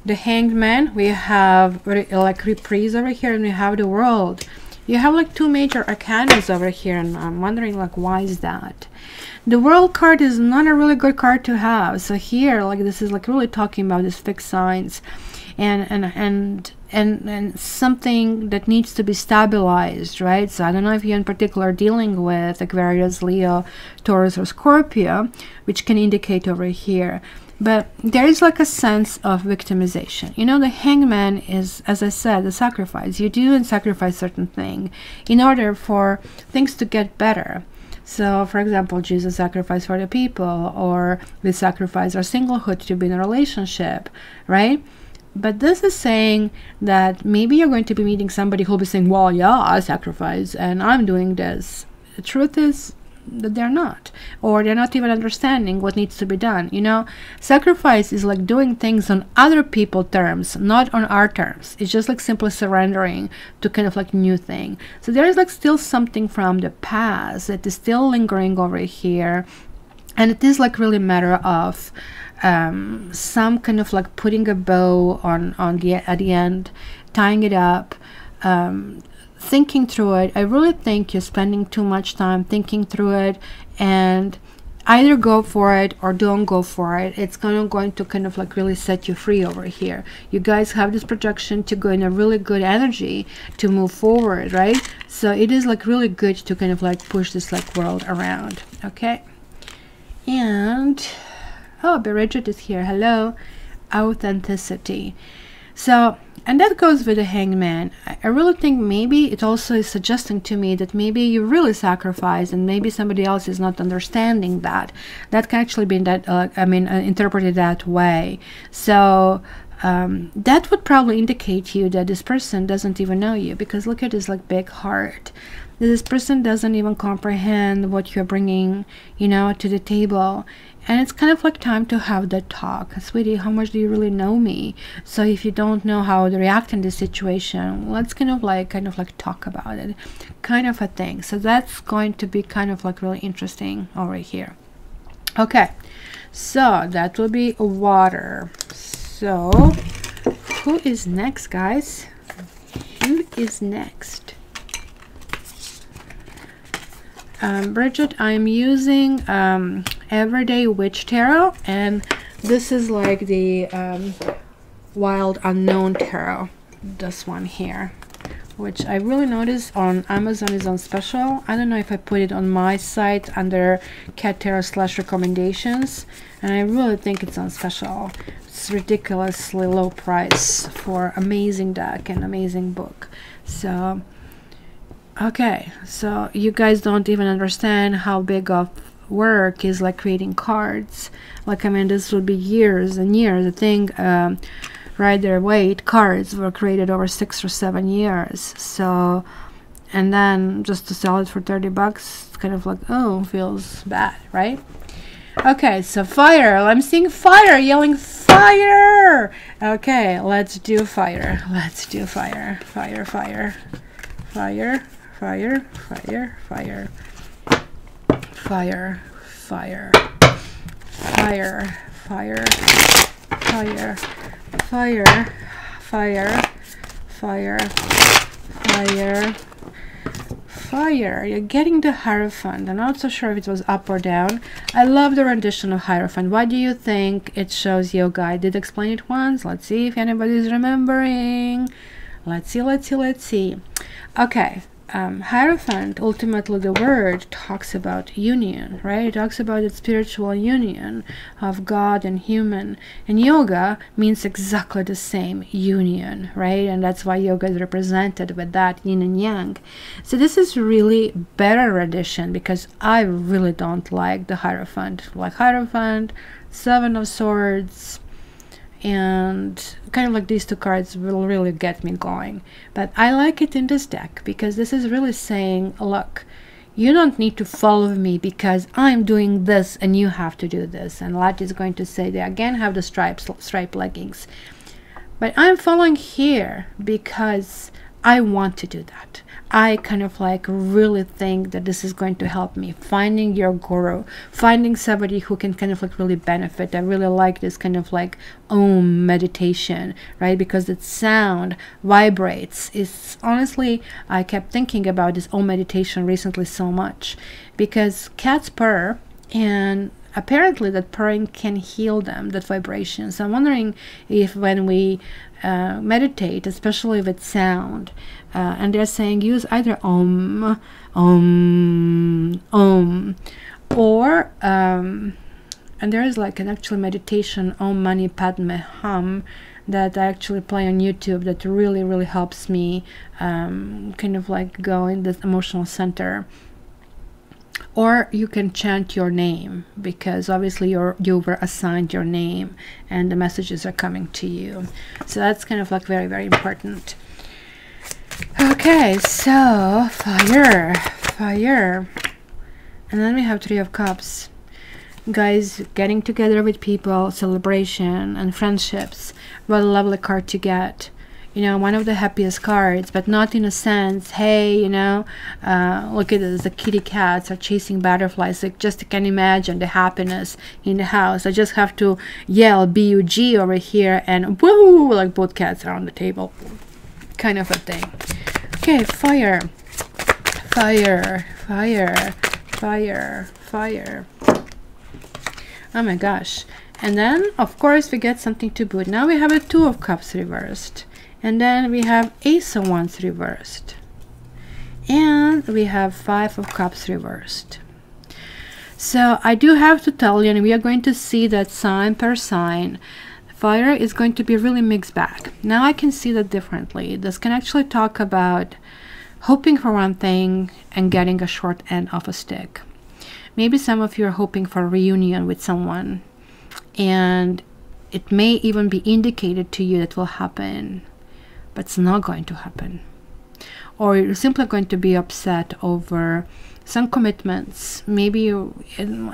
The Hanged Man. We have like reprise over here, and we have the World. You have like 2 major arcanas over here, and I'm wondering, like, why is that? The World card is not a really good card to have. So here, like, this is like really talking about these fixed signs and something that needs to be stabilized, right? So I don't know if you're in particular dealing with Aquarius, Leo, Taurus, or Scorpio, which can indicate over here. But there is like a sense of victimization. You know, the Hangman is, as I said, the sacrifice. You do and sacrifice certain thing in order for things to get better. So, for example, Jesus sacrificed for the people, or we sacrifice our singlehood to be in a relationship, right? But this is saying that maybe you're going to be meeting somebody who'll be saying, well, yeah, I sacrifice and I'm doing this. The truth is that they're not, or they're not even understanding what needs to be done. You know, sacrifice is like doing things on other people's terms, not on our terms. It's just like simply surrendering to kind of like new thing. So there is like still something from the past that is still lingering over here, and it is like really a matter of some kind of like putting a bow on at the end, tying it up, thinking through it. I really think you're spending too much time thinking through it, and either go for it or don't go for it. It's going to kind of like really set you free over here. You guys have this projection to go in a really good energy to move forward, right? So it is like really good to kind of like push this like world around. Okay. And oh, Bridget is here. Hello. Authenticity. So, and that goes with the Hanged Man. I really think maybe it also is suggesting to me that maybe you really sacrifice, and maybe somebody else is not understanding that. That can actually be that, interpreted that way. So that would probably indicate to you that this person doesn't even know you, because look at this like big heart. This person doesn't even comprehend what you're bringing, you know, to the table. And it's kind of like time to have that talk. Sweetie, how much do you really know me? So if you don't know how to react in this situation, let's kind of like talk about it, kind of a thing. So that's going to be kind of like really interesting over here. Okay, so that will be water. So who is next, guys? Who is next? Bridget, I'm using Everyday Witch Tarot, and this is like the Wild Unknown Tarot, this one here, which I really noticed on Amazon is on special. I don't know if I put it on my site under Cat Tarot / recommendations, and I really think it's on special. It's ridiculously low price for amazing deck and amazing book. So okay, so you guys don't even understand how big of work is like creating cards. Like, I mean, this would be years and years. I think Rider Waite cards were created over 6 or 7 years. So, and then just to sell it for 30 bucks, it's kind of like, oh, feels bad, right? Okay, so fire. I'm seeing fire, yelling fire. Okay, let's do fire. Let's do fire. Fire, fire, fire. Fire, fire, fire, fire, fire, fire, fire, fire, fire, fire, fire, fire, fire. You're getting the Hierophant. I'm not so sure if it was up or down. I love the rendition of Hierophant. Why do you think it shows yoga? I did explain it once. Let's see if anybody's remembering. Let's see, let's see, let's see. Okay. Hierophant, ultimately the word talks about union, right? It talks about the spiritual union of God and human. And yoga means exactly the same, union, right? And that's why yoga is represented with that yin and yang. So this is really better rendition, because I really don't like the Hierophant. Like Hierophant, Seven of Swords, and kind of like these two cards will really get me going. But I like it in this deck because this is really saying, look, you don't need to follow me because I'm doing this and you have to do this. And Lati is going to say they again have the striped leggings, but I'm following here because I want to do that. I kind of like really think that this is going to help me finding your guru, finding somebody who can kind of like really benefit. I really like this kind of like Om meditation, right? Because the sound vibrates. It's honestly, I kept thinking about this Om meditation recently so much because cats purr, and apparently that purring can heal them, that vibration. So I'm wondering if when we meditate, especially with sound, and they're saying use either Om, Om, Om, or and there is like an actual meditation, Om Mani Padme Hum, that I actually play on YouTube that really, really helps me kind of like go in this emotional center. Or you can chant your name, because obviously you were assigned your name and the messages are coming to you. So that's kind of like very, very important. Okay, so fire, fire. And then we have Three of Cups. Guys, getting together with people, celebration and friendships. What a lovely card to get. You know, one of the happiest cards, but not in a sense, hey, you know, look at this, the kitty cats are chasing butterflies. Like, just can imagine the happiness in the house. I just have to yell B-U-G over here and woo, like both cats are on the table. Kind of a thing. Okay, fire, fire, fire, fire, fire. Oh my gosh. And then, of course, we get something to boot. Now we have a Two of Cups reversed. And then we have Ace of Wands reversed. And we have Five of Cups reversed. So I do have to tell you, and we are going to see that sign per sign, fire is going to be really mixed bag. Now I can see that differently. This can actually talk about hoping for one thing and getting a short end of a stick. Maybe some of you are hoping for a reunion with someone, and it may even be indicated to you that will happen, but it's not going to happen. Or you're simply going to be upset over some commitments. Maybe you,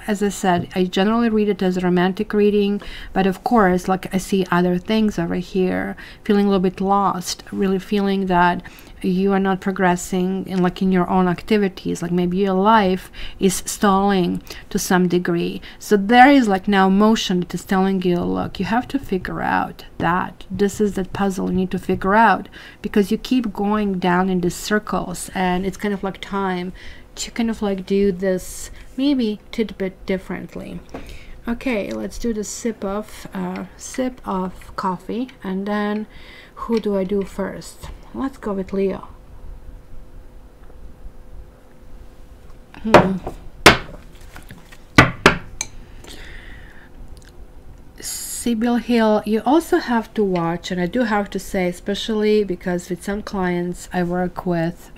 as I said, I generally read it as a romantic reading, but of course, like, I see other things over here, feeling a little bit lost, really feeling that you are not progressing in, like, in your own activities, like maybe your life is stalling to some degree. So there is like now motion that is telling you, look, you have to figure out that this is that puzzle you need to figure out, because you keep going down in these circles, and it's kind of like time to kind of like do this maybe a little bit differently. Okay, let's do the sip of coffee, and then who do I do first? Let's go with Leo. Sibyl Hill, you also have to watch, and I do have to say, especially because with some clients I work with,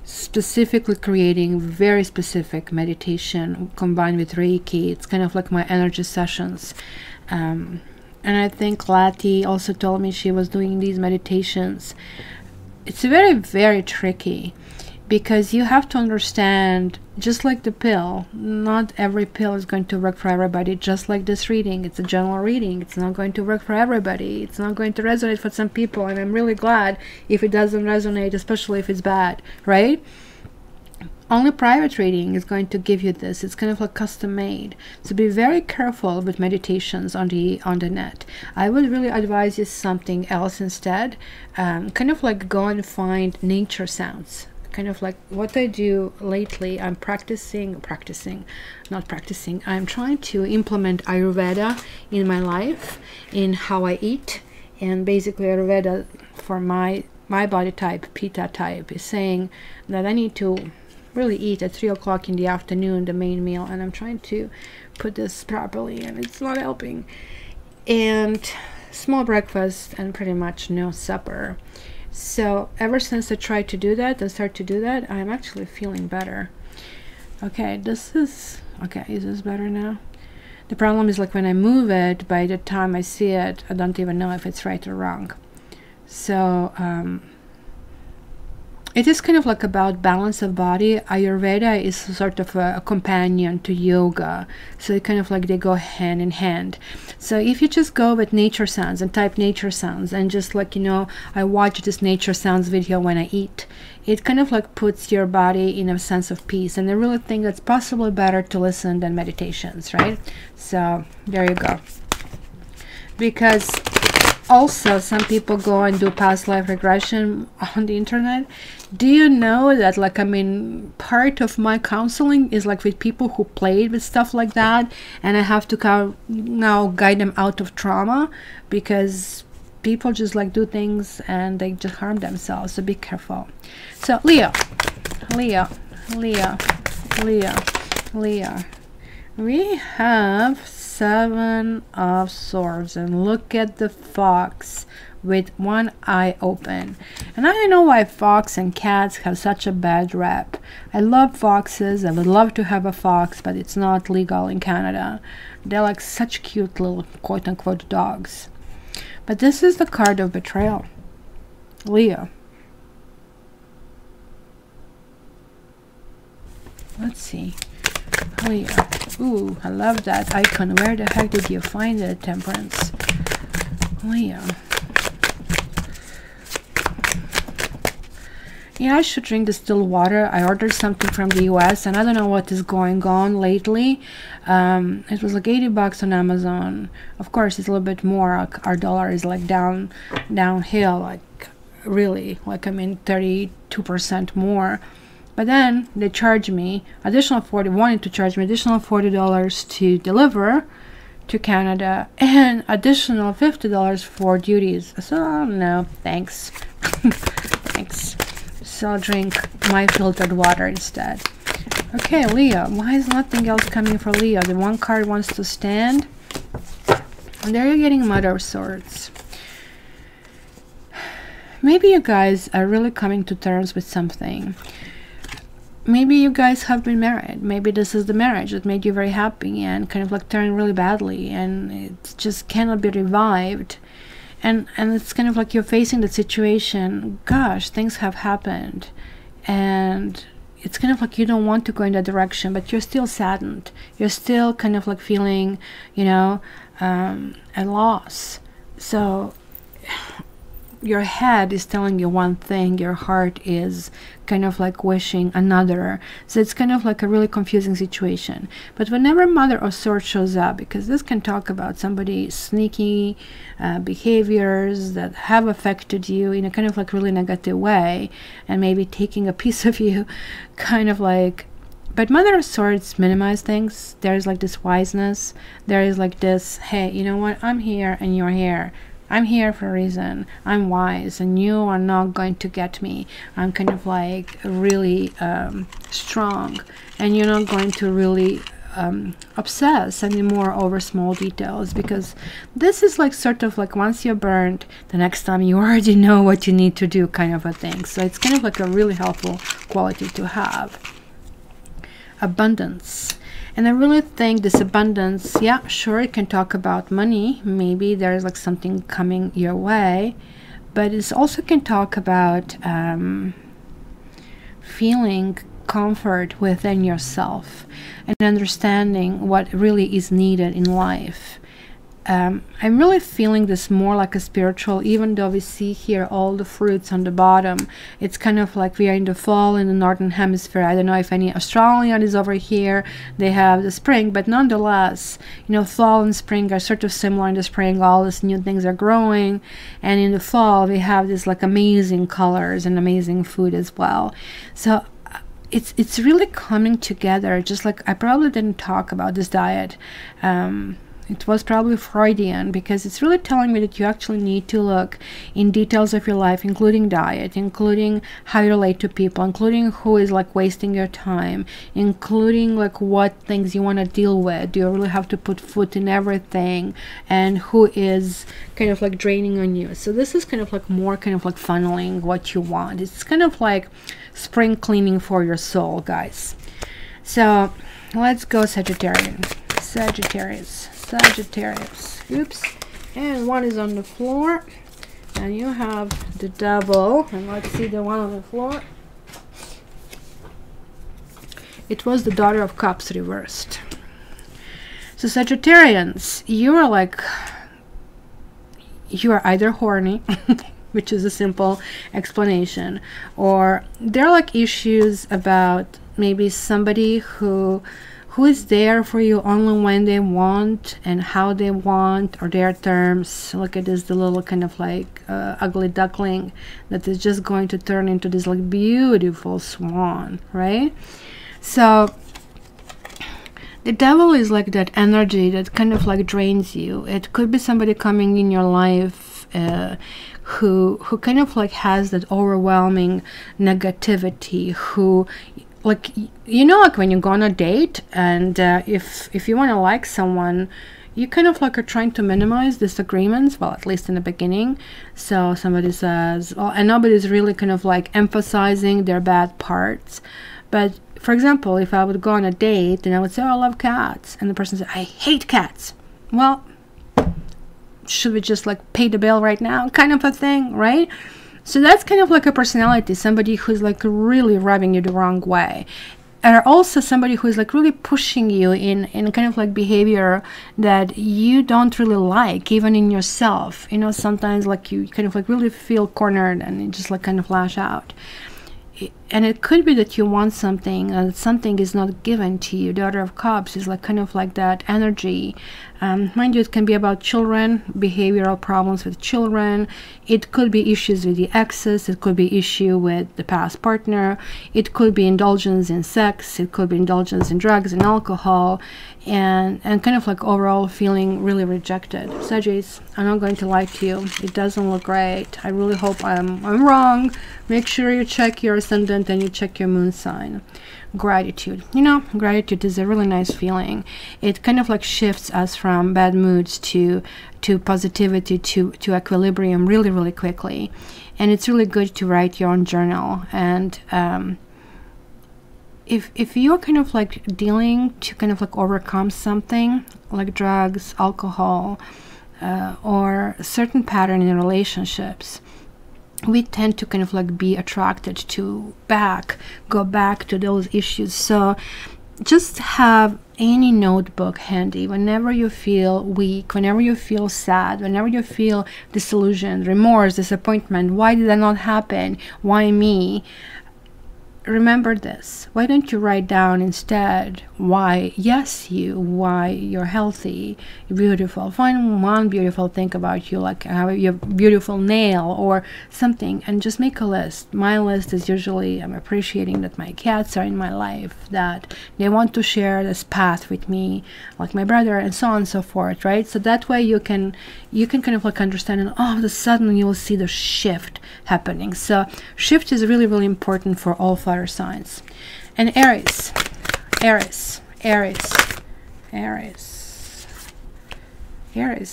specifically creating very specific meditation combined with Reiki. It's kind of like my energy sessions. And I think Lati also told me she was doing these meditations. It's very, very tricky, because you have to understand, just like the pill, not every pill is going to work for everybody. Just like this reading, it's a general reading. It's not going to work for everybody. It's not going to resonate for some people, and I'm really glad if it doesn't resonate, especially if it's bad, right? Only private reading is going to give you this. It's kind of like custom made. So be very careful with meditations on the net. I would really advise you something else instead. Kind of like go and find nature sounds. Kind of like what I do lately. I'm I'm trying to implement Ayurveda in my life, in how I eat. And basically Ayurveda for my body type, Pitta type, is saying that I need to really eat at 3 o'clock in the afternoon, the main meal, and I'm trying to put this properly, and it's not helping. And small breakfast and pretty much no supper. So ever since I tried to do that and start to do that, I'm actually feeling better. Okay, this is okay. Is this better now? The problem is, like, when I move it, by the time I see it, I don't even know if it's right or wrong. So it is kind of like about balance of body. Ayurveda is sort of a companion to yoga. So it kind of like they go hand in hand. So if you just go with nature sounds and type nature sounds and just like, you know, I watch this nature sounds video when I eat, it kind of like puts your body in a sense of peace. And I really think that's possibly better to listen than meditations, right? So there you go. Because also some people go and do past life regression on the internet. Do you know that, like, I mean, part of my counseling is like with people who played with stuff like that, and I have to now guide them out of trauma, because people just like do things and they just harm themselves. So be careful. So Leo, we have 7 of Swords, and look at the fox with one eye open. And I don't know why fox and cats have such a bad rep. I love foxes. I would love to have a fox, but it's not legal in Canada. They're like such cute little quote-unquote dogs. But this is the card of betrayal. Leo. Let's see. Leo. Ooh, I love that icon. Where the heck did you find it, Temperance? Leo. Yeah, I should drink distilled water. I ordered something from the US, and I don't know what is going on lately. It was like 80 bucks on Amazon. Of course, it's a little bit more. Like, our dollar is like downhill, like really, like, I mean, 32% more. But then they charge me additional wanted to charge me additional $40 to deliver to Canada, and additional $50 for duties. So no, thanks. Thanks. So I'll drink my filtered water instead. Okay, Leo. Why is nothing else coming for Leo? The one card wants to stand. And there you're getting Mother of Swords. Maybe you guys are really coming to terms with something. Maybe you guys have been married. Maybe this is the marriage that made you very happy and kind of like turned really badly, and it just cannot be revived. And it's kind of like you're facing the situation. Gosh, things have happened, and it's kind of like you don't want to go in that direction, but you're still saddened. You're still kind of like feeling, you know, a loss. So your head is telling you one thing, your heart is kind of like wishing another. So it's kind of like a really confusing situation. But whenever Mother of Swords shows up, because this can talk about somebody's sneaky behaviors that have affected you in a kind of like really negative way, and maybe taking a piece of you, kind of like. But Mother of Swords minimize things. There is like this wiseness. There is like this, hey, you know what, I'm here and you're here. I'm here for a reason. I'm wise and you are not going to get me. I'm kind of like really strong, and you're not going to really obsess anymore over small details, because this is like sort of like once you're burned, the next time you already know what you need to do, kind of a thing. So it's kind of like a really helpful quality to have. Abundance. And I really think this abundance, yeah, sure, it can talk about money. Maybe there's like something coming your way, but it also can talk about feeling comfort within yourself and understanding what really is needed in life. I'm really feeling this more like a spiritual, even though we see here all the fruits on the bottom. It's kind of like we are in the fall in the northern hemisphere. I don't know if any Australian is over here. They have the spring, but nonetheless, you know, fall and spring are sort of similar. In the spring, all these new things are growing, and in the fall we have this like amazing colors and amazing food as well. So it's really coming together. Just like I probably didn't talk about this diet. It was probably Freudian, because it's really telling me that you actually need to look in details of your life, including diet, including how you relate to people, including who is like wasting your time, including like what things you want to deal with. Do you really have to put foot in everything, and who is kind of like draining on you. So this is kind of like more kind of like funneling what you want. It's kind of like spring cleaning for your soul, guys. So let's go Sagittarius. Oops. And one is on the floor, and you have the Devil, and let's see the one on the floor. It was the Daughter of Cups reversed. So Sagittarians, you are either horny which is a simple explanation, or there are like issues about maybe somebody who is there for you only when they want and how they want, or their terms. Look at this, the little kind of like ugly duckling that is just going to turn into this like beautiful swan, right? So the Devil is like that energy that kind of like drains you. It could be somebody coming in your life who kind of like has that overwhelming negativity, who like, you know, like when you go on a date, and if you want to like someone, you kind of like are trying to minimize disagreements, well, at least in the beginning. So somebody says, oh, and nobody's really kind of like emphasizing their bad parts. But for example, if I would go on a date and I would say, oh, I love cats, and the person said, I hate cats, well, should we just like pay the bill right now, kind of a thing, right? So that's kind of like a personality, somebody who's like really rubbing you the wrong way. And also somebody who is like really pushing you in kind of like behavior that you don't really like, even in yourself. You know, sometimes like you kind of like really feel cornered and you just like kind of lash out. And it could be that you want something and something is not given to you. Daughter of Cups is like kind of like that energy. Mind you, it can be about children, behavioral problems with children. It could be issues with the exes. It could be issue with the past partner. It could be indulgence in sex. It could be indulgence in drugs and alcohol, and kind of like overall feeling really rejected. Sagittarius, I'm not going to lie to you. It doesn't look great. I really hope I'm wrong. Make sure you check your Ascendant and you check your moon sign. Gratitude. You know, gratitude is a really nice feeling. It kind of like shifts us from bad moods to positivity, to equilibrium really, really quickly. And it's really good to write your own journal. And if you're kind of like dealing to kind of like overcome something like drugs, alcohol, or a certain pattern in relationships, we tend to kind of like be attracted to go back to those issues. So just have any notebook handy whenever you feel weak, whenever you feel sad, whenever you feel disillusioned, remorse, disappointment. Why did that not happen? Why me? Remember this. Why don't you write down instead why why you're healthy, beautiful. Find one beautiful thing about you, like your beautiful nail or something, and just make a list. My list is usually, I'm appreciating that my cats are in my life, that they want to share this path with me, like my brother, and so on and so forth, right? So that way you can kind of like understand, and all of a sudden you will see the shift happening. So shift is really, really important for all fire signs. And Aries,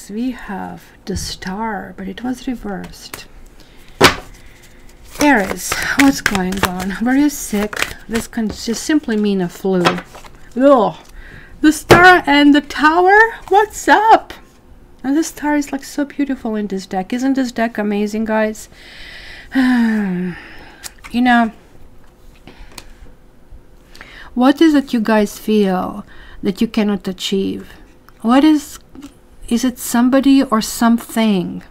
we have the Star, but it was reversed. Aries, what's going on? Were you sick? This can just simply mean a flu. Ugh. The Star and the Tower, what's up? And the Star is like so beautiful in this deck. Isn't this deck amazing, guys? You know, what is it you guys feel that you cannot achieve? What is it somebody or something?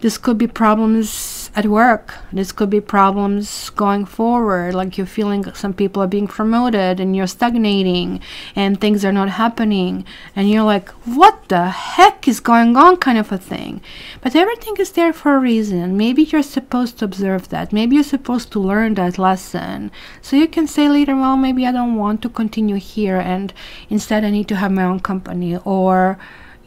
This could be problems at work. This could be problems going forward, like you're feeling some people are being promoted and you're stagnating and things are not happening, and you're like, what the heck is going on, kind of a thing. But everything is there for a reason. Maybe you're supposed to observe that. Maybe you're supposed to learn that lesson. So you can say later, well, maybe I don't want to continue here, and instead I need to have my own company, or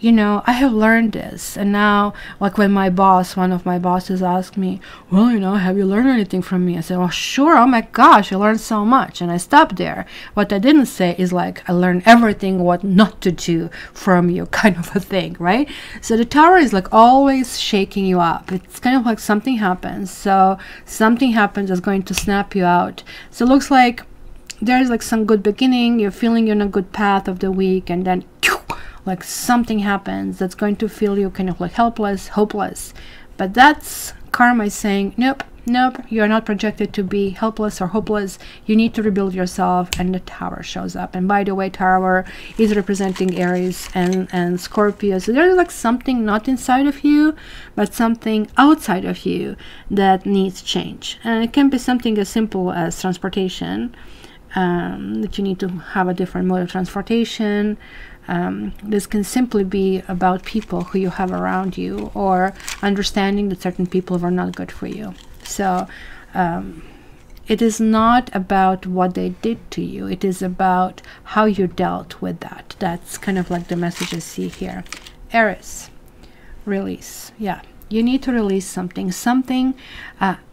you know, I have learned this. And now, like when one of my bosses asked me, well, you know, have you learned anything from me? I said, well, sure. Oh my gosh, I learned so much. And I stopped there. What I didn't say is like, I learned everything what not to do from you, kind of a thing, right? So the Tower is like always shaking you up. It's kind of like something happens. So something happens that's going to snap you out. So it looks like there's like some good beginning. You're feeling you're in a good path of the week, and then like something happens that's going to feel you kind of like helpless, hopeless. But that's karma is saying, nope, you're not projected to be helpless or hopeless. You need to rebuild yourself. And the Tower shows up. And by the way, Tower is representing Aries and Scorpio. So there's like something not inside of you, but something outside of you that needs change. And it can be something as simple as transportation, that you need to have a different mode of transportation. This can simply be about people who you have around you, or understanding that certain people are not good for you. So it is not about what they did to you. It is about how you dealt with that. That's kind of like the message I see here. Aries, release. Yeah, you need to release something.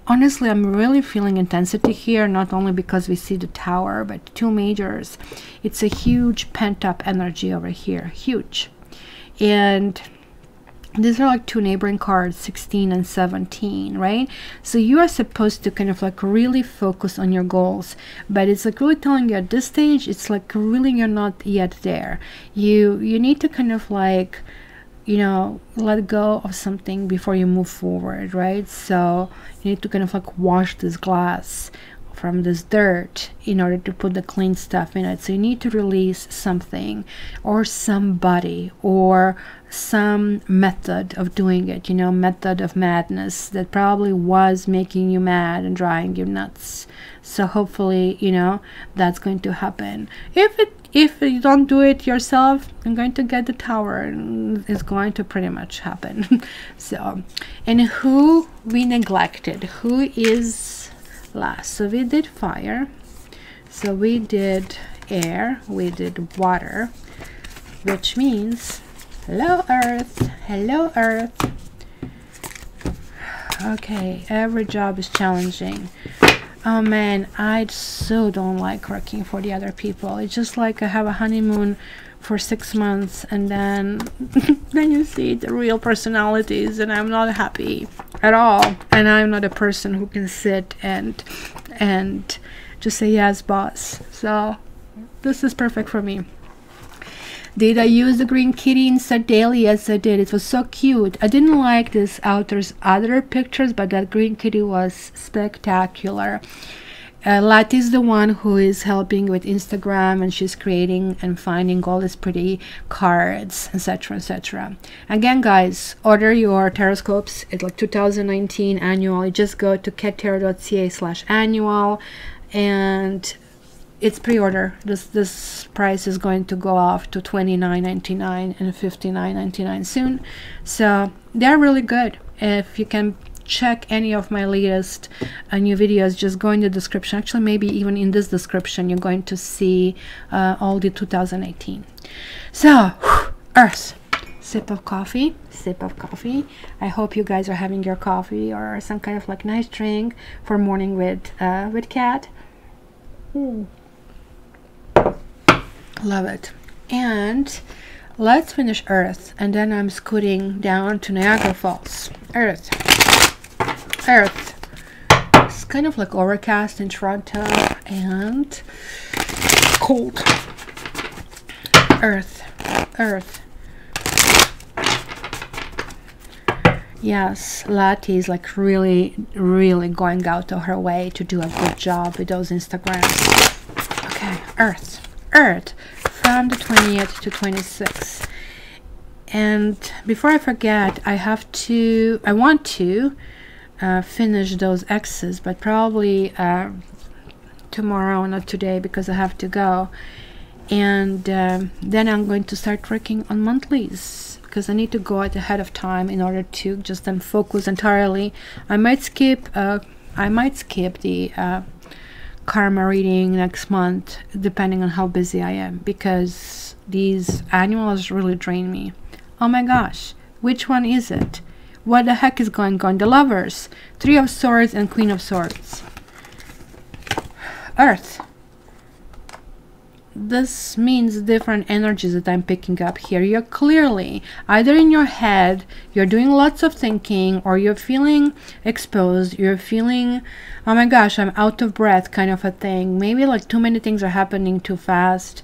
Honestly, I'm really feeling intensity here, not only because we see the Tower, but two majors. It's a huge pent-up energy over here, huge. And these are like two neighboring cards, 16 and 17, right? So you are supposed to kind of like really focus on your goals, but it's like really telling you at this stage, it's like really you're not yet there. You need to kind of like, you know, let go of something before you move forward, right? So you need to kind of like wash this glass from this dirt in order to put the clean stuff in it. So you need to release something or somebody or some method of doing it, you know, method of madness that probably was making you mad and driving you nuts. So hopefully, you know, that's going to happen. If you don't do it yourself, I'm going to get the Tower, and it's going to pretty much happen. So, and who we neglected, who is last? So we did fire, so we did air, we did water, which means hello Earth, hello Earth. Okay, every job is challenging. Oh man, I so don't like working for the other people. It's just like I have a honeymoon for 6 months, and then then you see the real personalities, and I'm not happy at all. And I'm not a person who can sit and just say yes, boss. So this is perfect for me. Did I use the green kitty instead daily? Yes, I did. It was so cute. I didn't like this author's other pictures, but that green kitty was spectacular. Lati is the one who is helping with Instagram, and she's creating and finding all these pretty cards, etc, etc. Again, guys, order your Taroscopes. It's like 2019 annual. You just go to kettarot.ca/annual, and it's pre-order. This price is going to go off to $29.99 and $59.99 soon. So they're really good. If you can check any of my latest new videos, just go in the description. Actually, maybe even in this description you're going to see all the 2018. So Earth, sip of coffee, sip of coffee. I hope you guys are having your coffee or some kind of like nice drink for morning with Kat. Love it. And let's finish Earth, and then I'm scooting down to Niagara Falls. Earth. Earth. It's kind of like overcast in Toronto and cold. Earth. Earth. Yes, Lati is like really going out of her way to do a good job with those Instagrams. Okay, Earth. Earth from the 20th to 26th. And before I forget, I want to finish those X's, but probably tomorrow, not today, because I have to go. And then I'm going to start working on monthlies, because I need to go out ahead of time in order to just then focus entirely. I might skip the karma reading next month, depending on how busy I am, because these annuals really drain me. Oh my gosh, which one is it? What the heck is going on? The Lovers, Three of Swords and Queen of Swords. Earth. This means different energies that I'm picking up here. You're clearly either in your head, you're doing lots of thinking, or you're feeling exposed, you're feeling, oh my gosh, I'm out of breath kind of a thing. Maybe like too many things are happening too fast.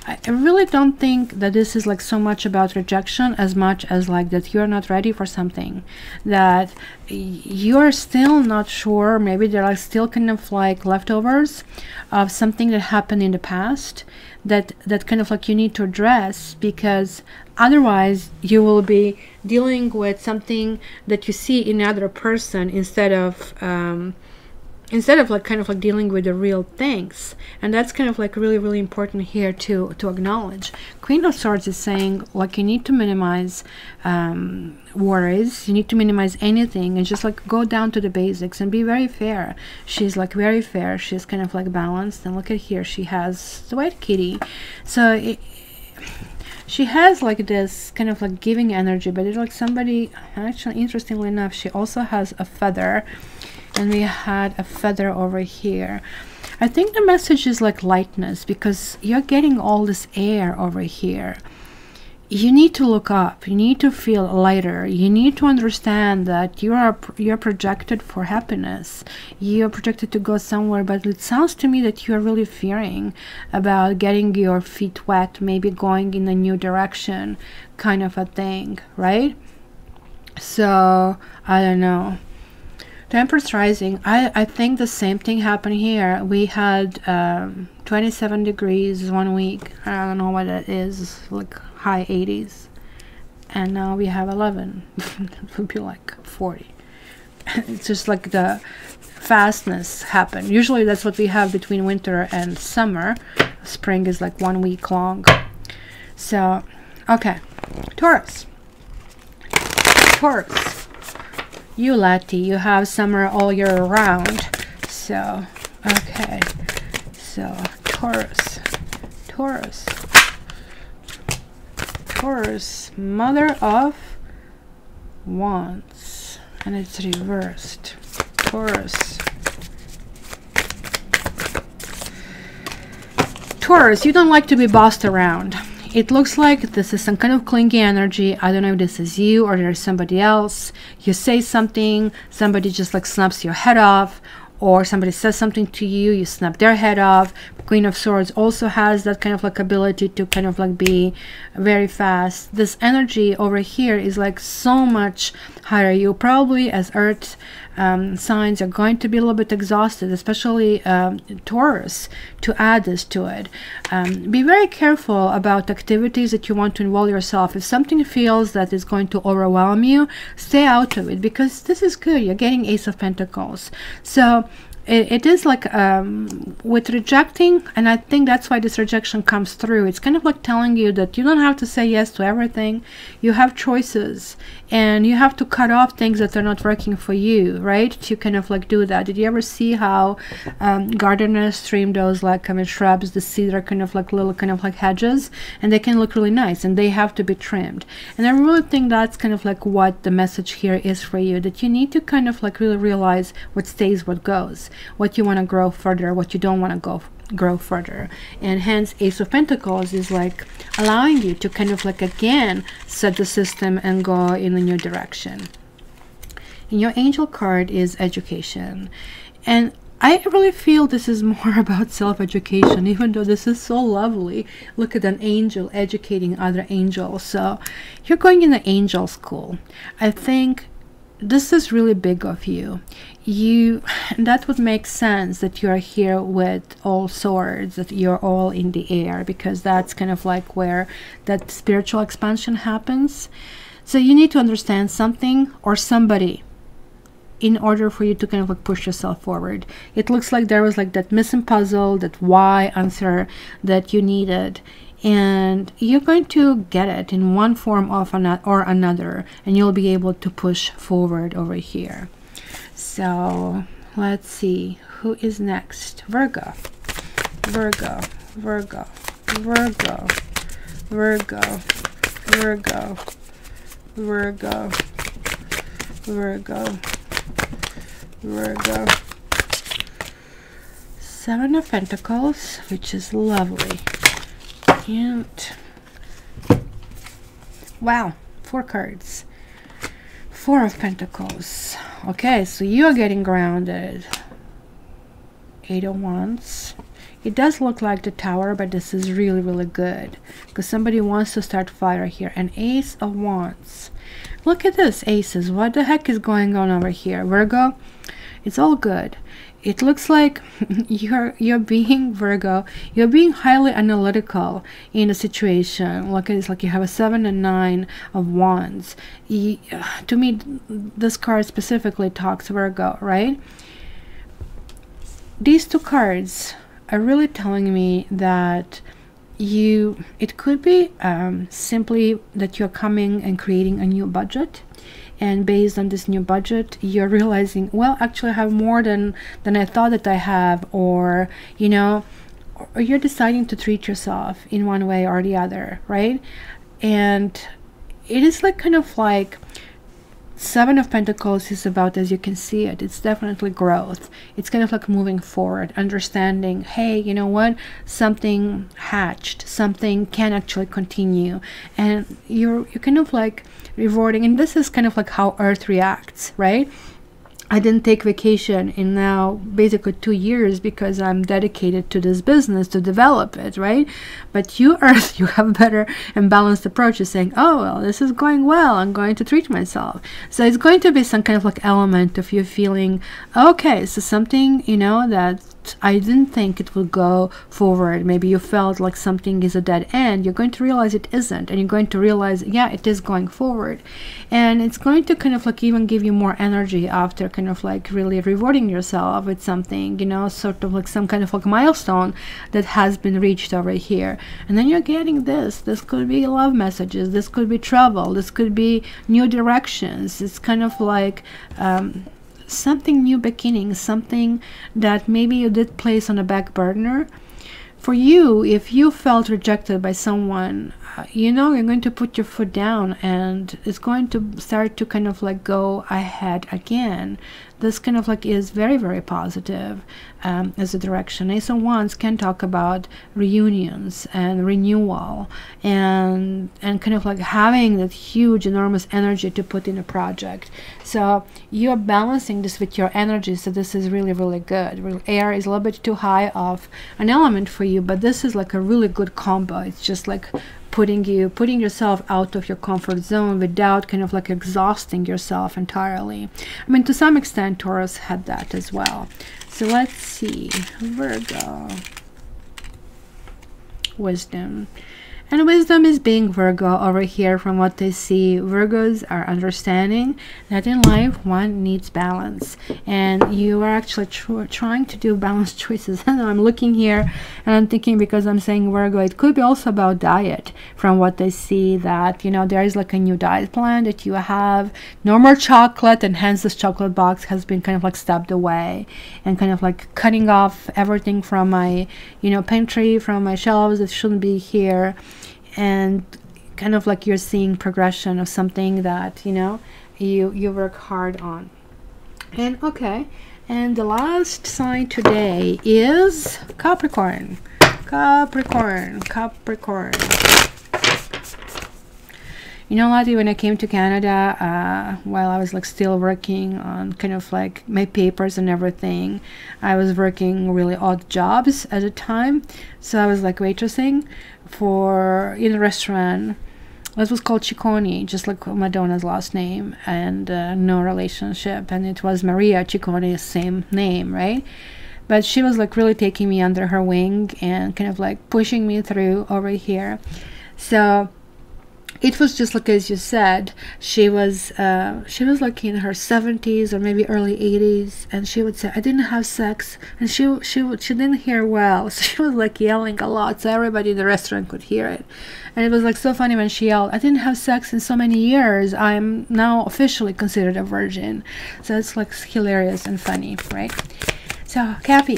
I really don't think that this is like so much about rejection as much as like that you're not ready for something, that you're still not sure. Maybe there are still kind of like leftovers of something that happened in the past that kind of like you need to address, because otherwise you will be dealing with something that you see in another person instead of like kind of like dealing with the real things. And that's kind of like really important here to acknowledge. Queen of Swords is saying like you need to minimize worries, you need to minimize anything, and just like go down to the basics and be very fair. She's like very fair, she's kind of like balanced. And look at here, she has the white kitty, so she has like this kind of like giving energy, but it's like somebody, actually interestingly enough, she also has a feather. And we had a feather over here. I think the message is like lightness, because you're getting all this air over here. You need to look up, you need to feel lighter, you need to understand that you're projected for happiness, you're projected to go somewhere. But it sounds to me that you're really fearing about getting your feet wet, maybe going in a new direction kind of a thing, right? So I don't know. Temperance rising, I think the same thing happened here. We had 27 degrees 1 week. I don't know what that is, like high 80s. And now we have 11. It would be like 40. It's just like the fastness happened. Usually that's what we have between winter and summer. Spring is like 1 week long. So, okay. Taurus. Taurus. You Lati, you have summer all year round. So, okay. So, Taurus. Taurus. Taurus. Mother of Wands. And it's reversed. Taurus. Taurus, you don't like to be bossed around. It looks like this is some kind of clingy energy. I don't know if this is you or there's somebody else. You say something, somebody just like snaps your head off, or somebody says something to you, you snap their head off. Queen of Swords also has that kind of like ability to kind of like be very fast. This energy over here is like so much higher. You probably, as earth signs, are going to be a little bit exhausted, especially Taurus, to add this to it. Be very careful about activities that you want to involve yourself. If something feels that is going to overwhelm you, stay out of it, because this is good. You're getting Ace of Pentacles. So it is like with rejecting, and I think that's why this rejection comes through. It's kind of like telling you that you don't have to say yes to everything. You have choices, and you have to cut off things that are not working for you, right? To kind of like do that. Did you ever see how gardeners trim those like shrubs, the cedar kind of like little kind of like hedges, and they can look really nice, and they have to be trimmed. And I really think that's kind of like what the message here is for you, that you need to kind of like really realize what stays, what goes, what you want to grow further, what you don't want to grow further. And hence Ace of Pentacles is like allowing you to kind of like again set the system and go in a new direction. And your angel card is education, and I really feel this is more about self-education, even though this is so lovely. Look at an angel educating other angels. So you're going in the angel school. I think this is really big of you. That would make sense that you are here with all swords, that you're all in the air, because that's kind of like where that spiritual expansion happens. So you need to understand something or somebody in order for you to kind of like push yourself forward. It looks like there was like that missing puzzle, that why answer that you needed, and you're going to get it in one form or another, and you'll be able to push forward over here. So let's see who is next. Virgo, Virgo, Virgo, Virgo, Virgo, Virgo, Virgo, Virgo, Virgo. Seven of Pentacles, which is lovely. And wow, 4 cards. 4 of Pentacles. Okay, so you're getting grounded. 8 of Wands. It does look like the Tower, but this is really, really good, because somebody wants to start fire here. And Ace of Wands. Look at this, aces. What the heck is going on over here? Virgo, it's all good. It looks like you're being, Virgo, you're being highly analytical in a situation. Look at this, like you have a 7 and 9 of Wands. To me, this card specifically talks Virgo, right? These 2 cards are really telling me that it could be simply that you're coming and creating a new budget, and based on this new budget you're realizing, well, actually I have more than I thought that I have, or you know, or you're deciding to treat yourself in one way or the other, right? And it is like kind of like 7 of Pentacles is about, as you can see it, it's definitely growth. It's kind of like moving forward, understanding, hey, you know what, something hatched, something can actually continue, and you're kind of like rewarding. And this is kind of like how Earth reacts, right? I didn't take vacation in now basically 2 years because I'm dedicated to this business to develop it, right? But you, Earth, you have a better and balanced approach of saying, oh, well, this is going well, I'm going to treat myself. So it's going to be some kind of like element of you feeling, okay, so something, you know, that I didn't think it would go forward. Maybe you felt like something is a dead end. You're going to realize it isn't, and you're going to realize, yeah, it is going forward. And it's going to kind of like even give you more energy after kind of like really rewarding yourself with something, you know, sort of like some kind of like milestone that has been reached over here. And then you're getting this could be love messages, this could be travel, this could be new directions. It's kind of like something new beginning, something that maybe you did place on a back burner. For you, if you felt rejected by someone, you know, you're going to put your foot down, and it's going to start to kind of like go ahead again. This kind of like is very, very positive as a direction. Ace of Wands can talk about reunions and renewal, and kind of like having that huge, enormous energy to put in a project. So you're balancing this with your energy, so this is really, really good. Air is a little bit too high of an element for you, but this is like a really good combo. It's just like putting yourself out of your comfort zone without kind of like exhausting yourself entirely. I mean, to some extent Taurus had that as well. So let's see, Virgo, wisdom. And wisdom is being Virgo over here. From what I see, Virgos are understanding that in life one needs balance, and you are actually trying to do balanced choices. And I'm looking here and I'm thinking, because I'm saying Virgo, it could be also about diet. From what I see, that, you know, there is like a new diet plan that you have, no more chocolate, and hence this chocolate box has been kind of like stepped away, and kind of like cutting off everything from my, you know, pantry, from my shelves that shouldn't be here. And kind of like you're seeing progression of something that, you know, you work hard on. And okay, and the last sign today is Capricorn. Capricorn. You know what, when I came to Canada, while I was like still working on kind of like my papers and everything, I was working really odd jobs at the time. So I was like waitressing in a restaurant. This was called Ciccone, just like Madonna's last name, and no relationship. And it was Maria Ciccone, same name, right? But she was like really taking me under her wing and kind of like pushing me through over here. So it was just like, as you said, she was like in her 70s or maybe early 80s, and she would say, I didn't have sex, and she didn't hear well, so she was like yelling a lot so everybody in the restaurant could hear it. And it was like so funny when she yelled, I didn't have sex in so many years, I'm now officially considered a virgin. So it's like hilarious and funny, right? So Cappy,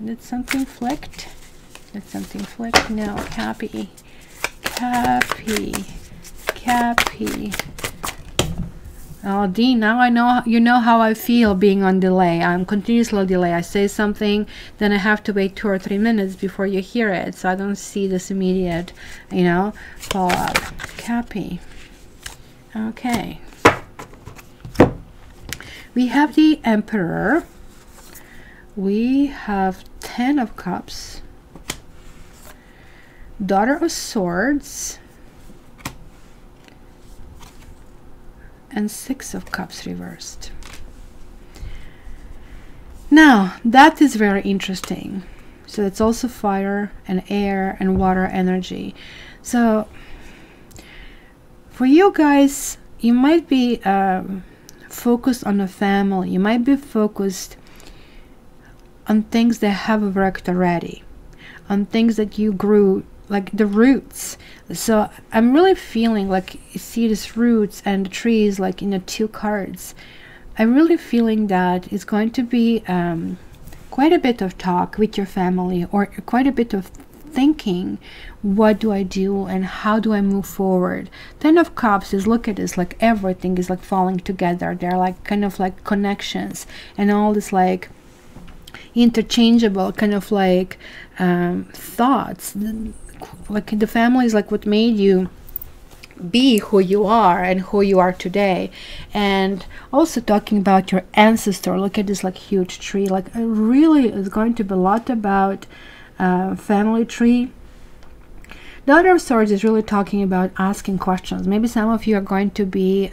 did something flicked? Did something flick? No. Cappy. Oh, Dean, now I know, you know how I feel being on delay. I'm continuously delay. I say something, then I have to wait 2 or 3 minutes before you hear it. So I don't see this immediate, you know, follow-up. Cappy. Okay. We have the Emperor. We have 10 of Cups. Daughter of Swords, and 6 of Cups reversed. Now that is very interesting. So it's also fire and air and water energy. So for you guys, you might be focused on the family. You might be focused on things that have worked already, on things that you grew, like the roots. So I'm really feeling like, you see these roots and the trees like in the 2 cards. I'm really feeling that it's going to be quite a bit of talk with your family, or quite a bit of thinking, what do I do and how do I move forward. 10 of Cups is, look at this, like everything is like falling together. They're like kind of like connections, and all this like interchangeable kind of like thoughts. Like the family is like what made you be who you are and who you are today. And also talking about your ancestor, look at this like huge tree. Like it really is going to be a lot about family tree. Daughter of Swords is really talking about asking questions. Maybe some of you are going to be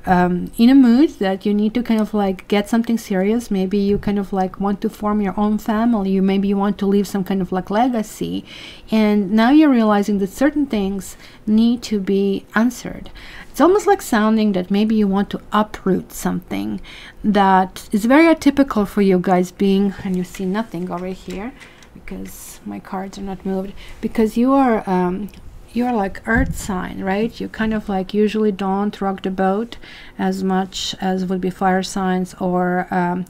in a mood that you need to kind of like get something serious. Maybe you kind of like want to form your own family. Maybe you want to leave some kind of like legacy, and now you're realizing that certain things need to be answered. It's almost like sounding that maybe you want to uproot something that is very atypical for you guys, being, and you see nothing over here because my cards are not moved, because you are you're like earth sign, right? You kind of like usually don't rock the boat as much as would be fire signs or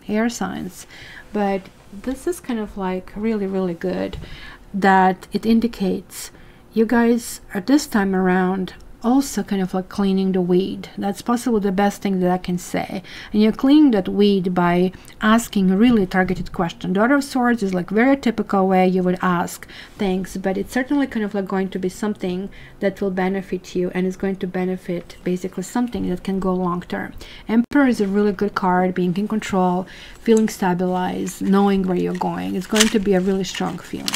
air signs, but this is kind of like really, really good, that it indicates you guys are this time around also kind of like cleaning the weed. That's possibly the best thing that I can say. And you're cleaning that weed by asking a really targeted question. Daughter of Swords is like very typical way you would ask things, but it's certainly kind of like going to be something that will benefit you, and is going to benefit basically something that can go long term. Emperor is a really good card, being in control, feeling stabilized, knowing where you're going. It's going to be a really strong feeling.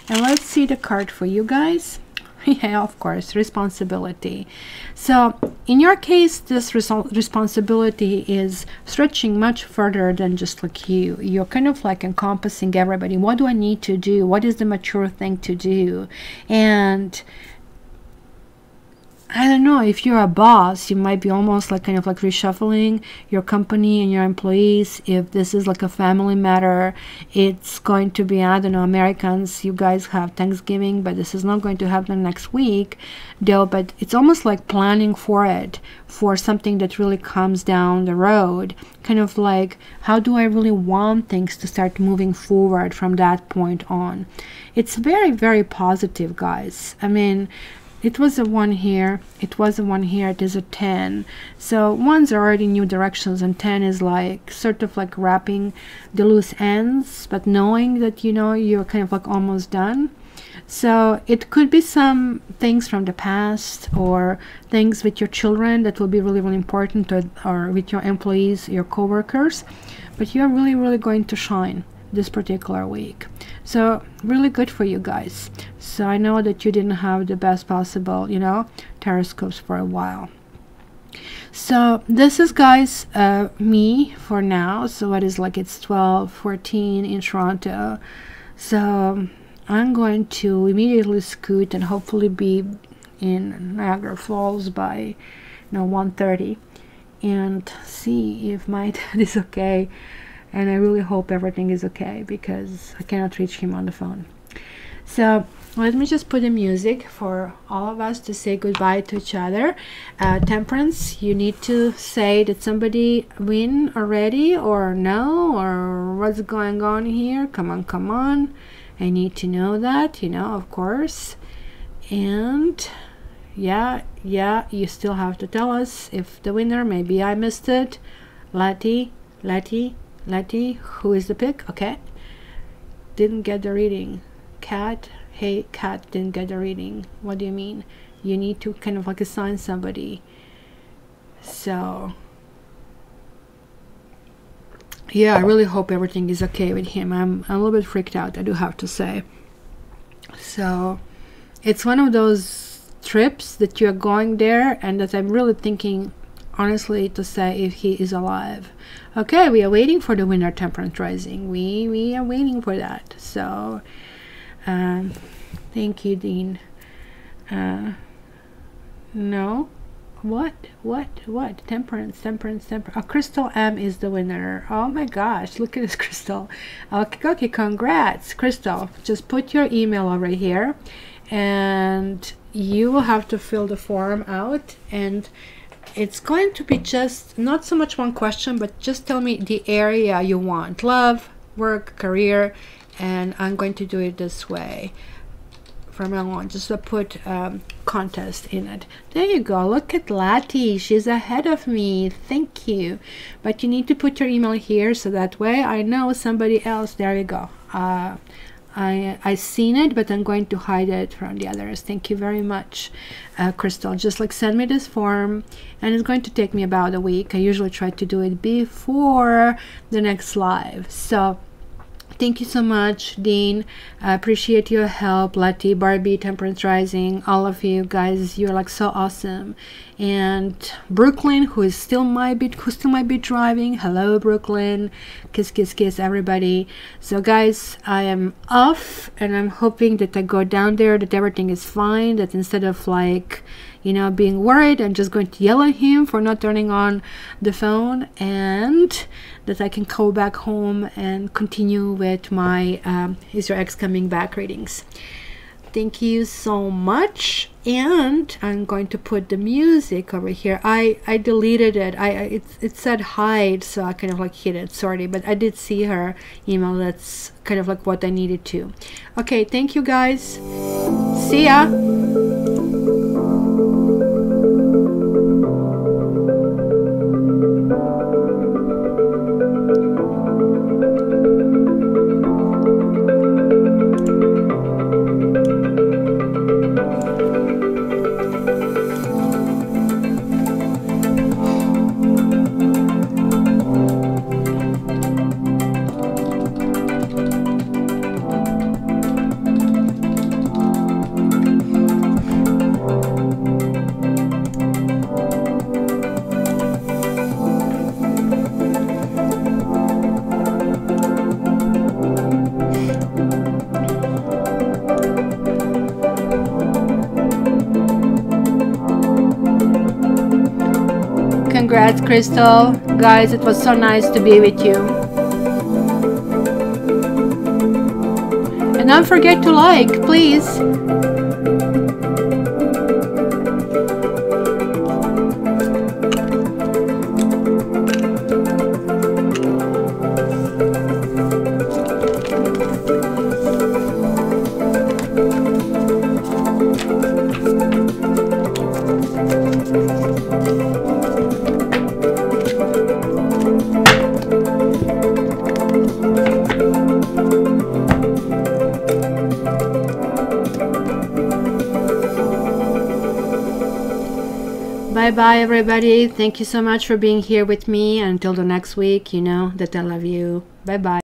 And let's see the card for you guys. Yeah, of course, responsibility. So in your case, this responsibility is stretching much further than just like you. You're kind of like encompassing everybody. What do I need to do? What is the mature thing to do? And I don't know, if you're a boss, you might be almost like kind of like reshuffling your company and your employees. If this is like a family matter, it's going to be, I don't know, Americans, you guys have Thanksgiving, but this is not going to happen next week though, but it's almost like planning for it, for something that really comes down the road. Kind of like, how do I really want things to start moving forward from that point on? It's very, very positive, guys. I mean, it was a 1 here, it was a 1 here, it is a 10. So 1s are already new directions, and 10 is like sort of like wrapping the loose ends, but knowing that, you know, you're kind of like almost done. So it could be some things from the past, or things with your children that will be really, really important, or with your employees, your co-workers, but you're really, really going to shine this particular week. So really good for you guys. So I know that you didn't have the best possible, you know, Taroscopes for a while. So this is, guys, me for now. So what is like, it's 12:14 in Toronto. So I'm going to immediately scoot and hopefully be in Niagara Falls by, you know, 1:30, and see if my dad is okay. And I really hope everything is okay, because I cannot reach him on the phone. So let me just put the music for all of us to say goodbye to each other. Temperance, you need to say that somebody win already, or no, or what's going on here. Come on, come on. I need to know that, you know, of course. And yeah, you still have to tell us if the winner, maybe I missed it. Letty, who is the pick? Okay, didn't get the reading. Cat, hey, Cat didn't get the reading. What do you mean? You need to kind of like assign somebody. So yeah, I really hope everything is okay with him. I'm a little bit freaked out, I do have to say. So it's one of those trips that you're going there, and that I'm really thinking honestly to say if he is alive. Okay, we are waiting for the winter, Temperance Rising. We are waiting for that. So thank you, Dean. No, what temperance. Oh, Crystal M is the winner. Oh my gosh, look at this, Crystal. Okay, congrats, Crystal. Just put your email over here, and you will have to fill the form out, and it's going to be just not so much one question, but just tell me the area you want: love, work, career. And I'm going to do it this way from now on, just to put contest in it. There you go. Look at Lati, she's ahead of me. Thank you. But you need to put your email here, so that way I know somebody else. There you go. I seen it, but I'm going to hide it from the others. Thank you very much, Crystal. Just like send me this form, and it's going to take me about a week. I usually try to do it before the next live. So thank you so much, Dean. I appreciate your help. Letty, Barbie, Temperance Rising, all of you guys, you're like so awesome. And Brooklyn, who still might be driving. Hello, Brooklyn. Kiss, kiss, kiss, everybody. So guys, I am off, and I'm hoping that I go down there, that everything is fine, that instead of like, you know, being worried, I'm just going to yell at him for not turning on the phone, and that I can go back home and continue with my Is Your Ex Coming Back readings. Thank you so much. And I'm going to put the music over here. I deleted it. It said hide, so I kind of like hid it. Sorry, but I did see her email. That's kind of like what I needed to. Okay, thank you guys. See ya. Congrats, Crystal. Guys, it was so nice to be with you. And don't forget to like, please. Bye everybody. Thank you so much for being here with me. Until the next week, you know that I love you. Bye bye.